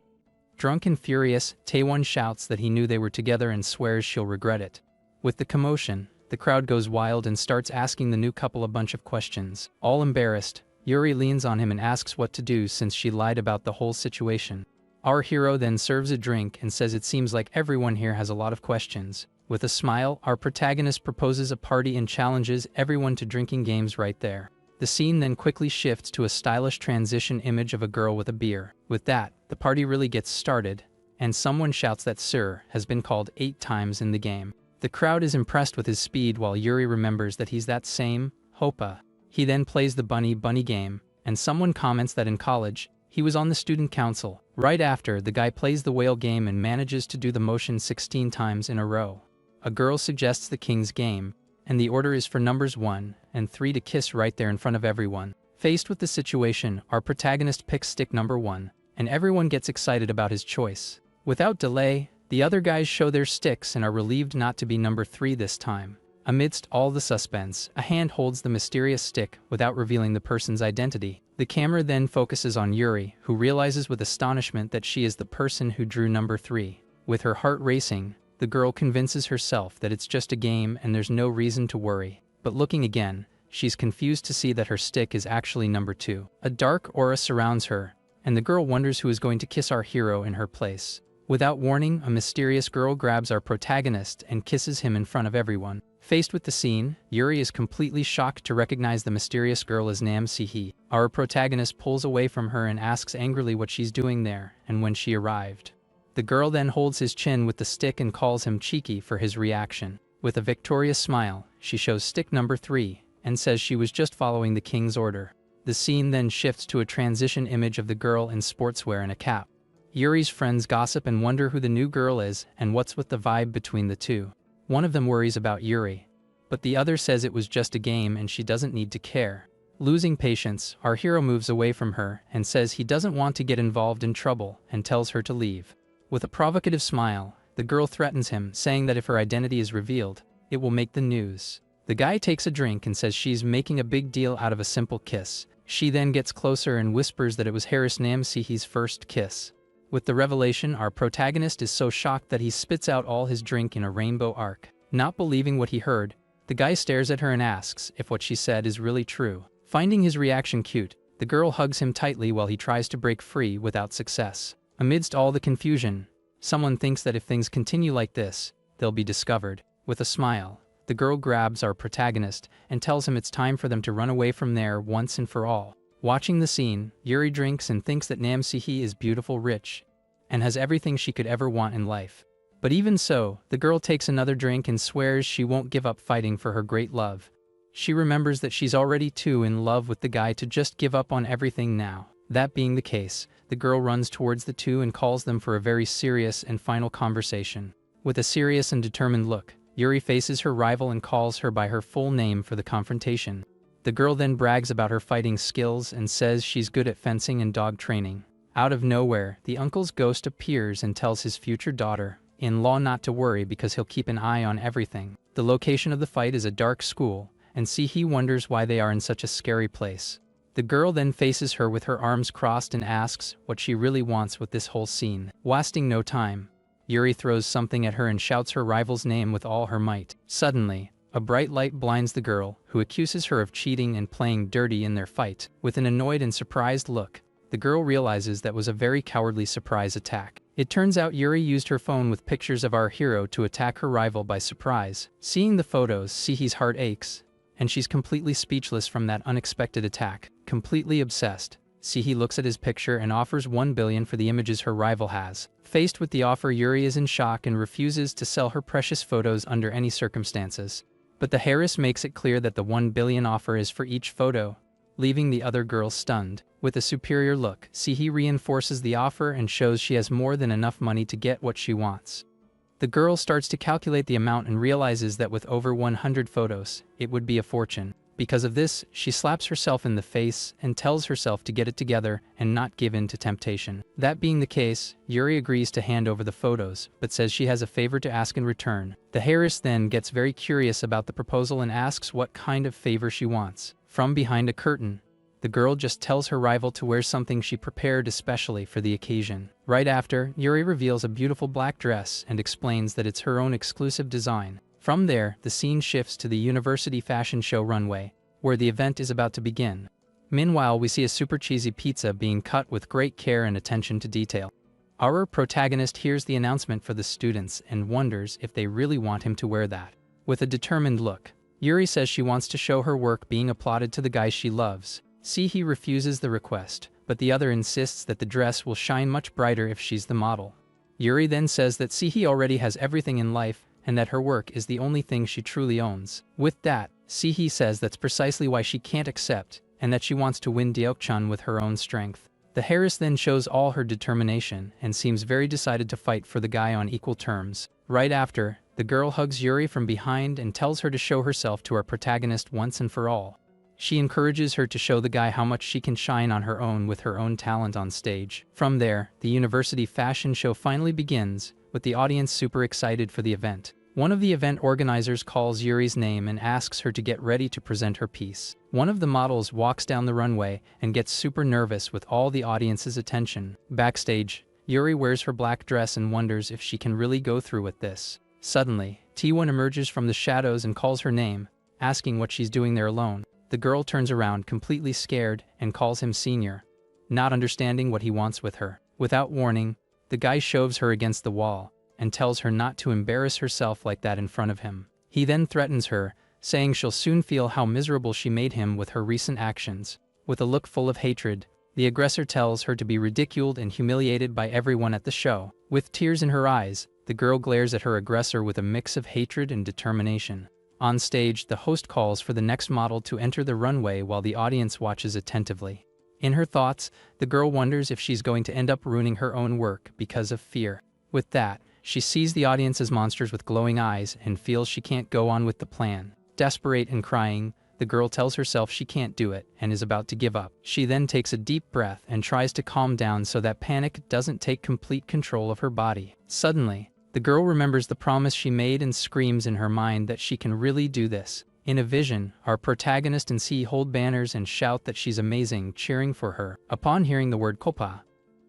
Drunk and furious, Taewon shouts that he knew they were together and swears she'll regret it. With the commotion, the crowd goes wild and starts asking the new couple a bunch of questions. All embarrassed, Yuri leans on him and asks what to do since she lied about the whole situation. Our hero then serves a drink and says it seems like everyone here has a lot of questions. With a smile, our protagonist proposes a party and challenges everyone to drinking games right there. The scene then quickly shifts to a stylish transition image of a girl with a beer. With that, the party really gets started, and someone shouts that Sir has been called 8 times in the game. The crowd is impressed with his speed while Yuri remembers that he's that same Hopa. He then plays the bunny game, and someone comments that in college, he was on the student council. Right after, the guy plays the whale game and manages to do the motion 16 times in a row. A girl suggests the king's game, and the order is for numbers 1 and 3 to kiss right there in front of everyone. Faced with the situation, our protagonist picks stick number 1, and everyone gets excited about his choice. Without delay, the other guys show their sticks and are relieved not to be number 3 this time. Amidst all the suspense, a hand holds the mysterious stick without revealing the person's identity. The camera then focuses on Yuri, who realizes with astonishment that she is the person who drew number 3. With her heart racing, the girl convinces herself that it's just a game and there's no reason to worry. But looking again, she's confused to see that her stick is actually number 2. A dark aura surrounds her, and the girl wonders who is going to kiss our hero in her place. Without warning, a mysterious girl grabs our protagonist and kisses him in front of everyone. Faced with the scene, Yuri is completely shocked to recognize the mysterious girl as Namihi. Our protagonist pulls away from her and asks angrily what she's doing there and when she arrived. The girl then holds his chin with the stick and calls him cheeky for his reaction. With a victorious smile, she shows stick number 3 and says she was just following the king's order. The scene then shifts to a transition image of the girl in sportswear and a cap. Yuri's friends gossip and wonder who the new girl is and what's with the vibe between the two. One of them worries about Yuri, but the other says it was just a game and she doesn't need to care. Losing patience, our hero moves away from her and says he doesn't want to get involved in trouble and tells her to leave. With a provocative smile, the girl threatens him, saying that if her identity is revealed, it will make the news. The guy takes a drink and says she's making a big deal out of a simple kiss. She then gets closer and whispers that it was heiress Namihi's first kiss. With the revelation, our protagonist is so shocked that he spits out all his drink in a rainbow arc. Not believing what he heard, the guy stares at her and asks if what she said is really true. Finding his reaction cute, the girl hugs him tightly while he tries to break free without success. Amidst all the confusion, someone thinks that if things continue like this, they'll be discovered. With a smile, the girl grabs our protagonist and tells him it's time for them to run away from there once and for all. Watching the scene, Yuri drinks and thinks that Namihi is beautiful, rich, and has everything she could ever want in life. But even so, the girl takes another drink and swears she won't give up fighting for her great love. She remembers that she's already too in love with the guy to just give up on everything now. That being the case, the girl runs towards the two and calls them for a very serious and final conversation. With a serious and determined look, Yuri faces her rival and calls her by her full name for the confrontation. The girl then brags about her fighting skills and says she's good at fencing and dog training. Out of nowhere, the uncle's ghost appears and tells his future daughter-in-law not to worry because he'll keep an eye on everything. The location of the fight is a dark school, and he wonders why they are in such a scary place. The girl then faces her with her arms crossed and asks what she really wants with this whole scene. Wasting no time, Yuri throws something at her and shouts her rival's name with all her might. Suddenly, a bright light blinds the girl, who accuses her of cheating and playing dirty in their fight. With an annoyed and surprised look, the girl realizes that was a very cowardly surprise attack. It turns out Yuri used her phone with pictures of our hero to attack her rival by surprise. Seeing the photos, Sihi's heart aches, and she's completely speechless from that unexpected attack. Completely obsessed, Sihi looks at his picture and offers 1 billion for the images her rival has. Faced with the offer, Yuri is in shock and refuses to sell her precious photos under any circumstances. But the heiress makes it clear that the 1 billion offer is for each photo, leaving the other girl stunned. With a superior look, Sihi reinforces the offer and shows she has more than enough money to get what she wants. The girl starts to calculate the amount and realizes that with over 100 photos, it would be a fortune. Because of this, she slaps herself in the face and tells herself to get it together and not give in to temptation. That being the case, Yuri agrees to hand over the photos, but says she has a favor to ask in return. The heiress then gets very curious about the proposal and asks what kind of favor she wants. From behind a curtain, the girl just tells her rival to wear something she prepared especially for the occasion. Right after, Yuri reveals a beautiful black dress and explains that it's her own exclusive design. From there, the scene shifts to the university fashion show runway, where the event is about to begin. Meanwhile, we see a super cheesy pizza being cut with great care and attention to detail. Our protagonist hears the announcement for the students and wonders if they really want him to wear that. With a determined look, Yuri says she wants to show her work being applauded to the guy she loves. Sihi refuses the request, but the other insists that the dress will shine much brighter if she's the model. Yuri then says that Sihi already has everything in life and that her work is the only thing she truly owns. With that, Sihi says that's precisely why she can't accept and that she wants to win God Chun with her own strength. The heiress then shows all her determination and seems very decided to fight for the guy on equal terms. Right after, the girl hugs Yuri from behind and tells her to show herself to our protagonist once and for all. She encourages her to show the guy how much she can shine on her own with her own talent on stage. From there, the university fashion show finally begins, with the audience super excited for the event. One of the event organizers calls Yuri's name and asks her to get ready to present her piece. One of the models walks down the runway and gets super nervous with all the audience's attention. Backstage, Yuri wears her black dress and wonders if she can really go through with this. Suddenly, T1 emerges from the shadows and calls her name, asking what she's doing there alone. The girl turns around completely scared and calls him senior, not understanding what he wants with her. Without warning, the guy shoves her against the wall and tells her not to embarrass herself like that in front of him. He then threatens her, saying she'll soon feel how miserable she made him with her recent actions. With a look full of hatred, the aggressor tells her to be ridiculed and humiliated by everyone at the show. With tears in her eyes, the girl glares at her aggressor with a mix of hatred and determination. On stage, the host calls for the next model to enter the runway while the audience watches attentively. In her thoughts, the girl wonders if she's going to end up ruining her own work because of fear. With that, she sees the audience as monsters with glowing eyes and feels she can't go on with the plan. Desperate and crying, the girl tells herself she can't do it and is about to give up. She then takes a deep breath and tries to calm down so that panic doesn't take complete control of her body. Suddenly, the girl remembers the promise she made and screams in her mind that she can really do this. In a vision, our protagonist and C hold banners and shout that she's amazing, cheering for her. Upon hearing the word "Kopa,"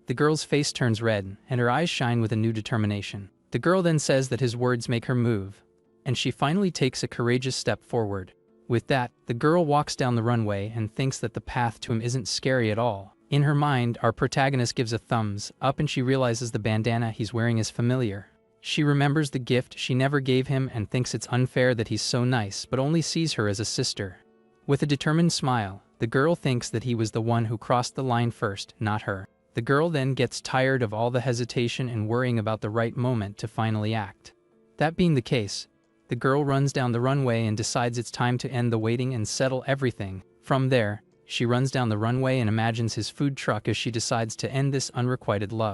the girl's face turns red and her eyes shine with a new determination. The girl then says that his words make her move, and she finally takes a courageous step forward. With that, the girl walks down the runway and thinks that the path to him isn't scary at all. In her mind, our protagonist gives a thumbs up and she realizes the bandana he's wearing is familiar. She remembers the gift she never gave him and thinks it's unfair that he's so nice but only sees her as a sister. With a determined smile, the girl thinks that he was the one who crossed the line first, not her. The girl then gets tired of all the hesitation and worrying about the right moment to finally act. That being the case, the girl runs down the runway and decides it's time to end the waiting and settle everything. From there, she runs down the runway and imagines his food truck as she decides to end this unrequited love.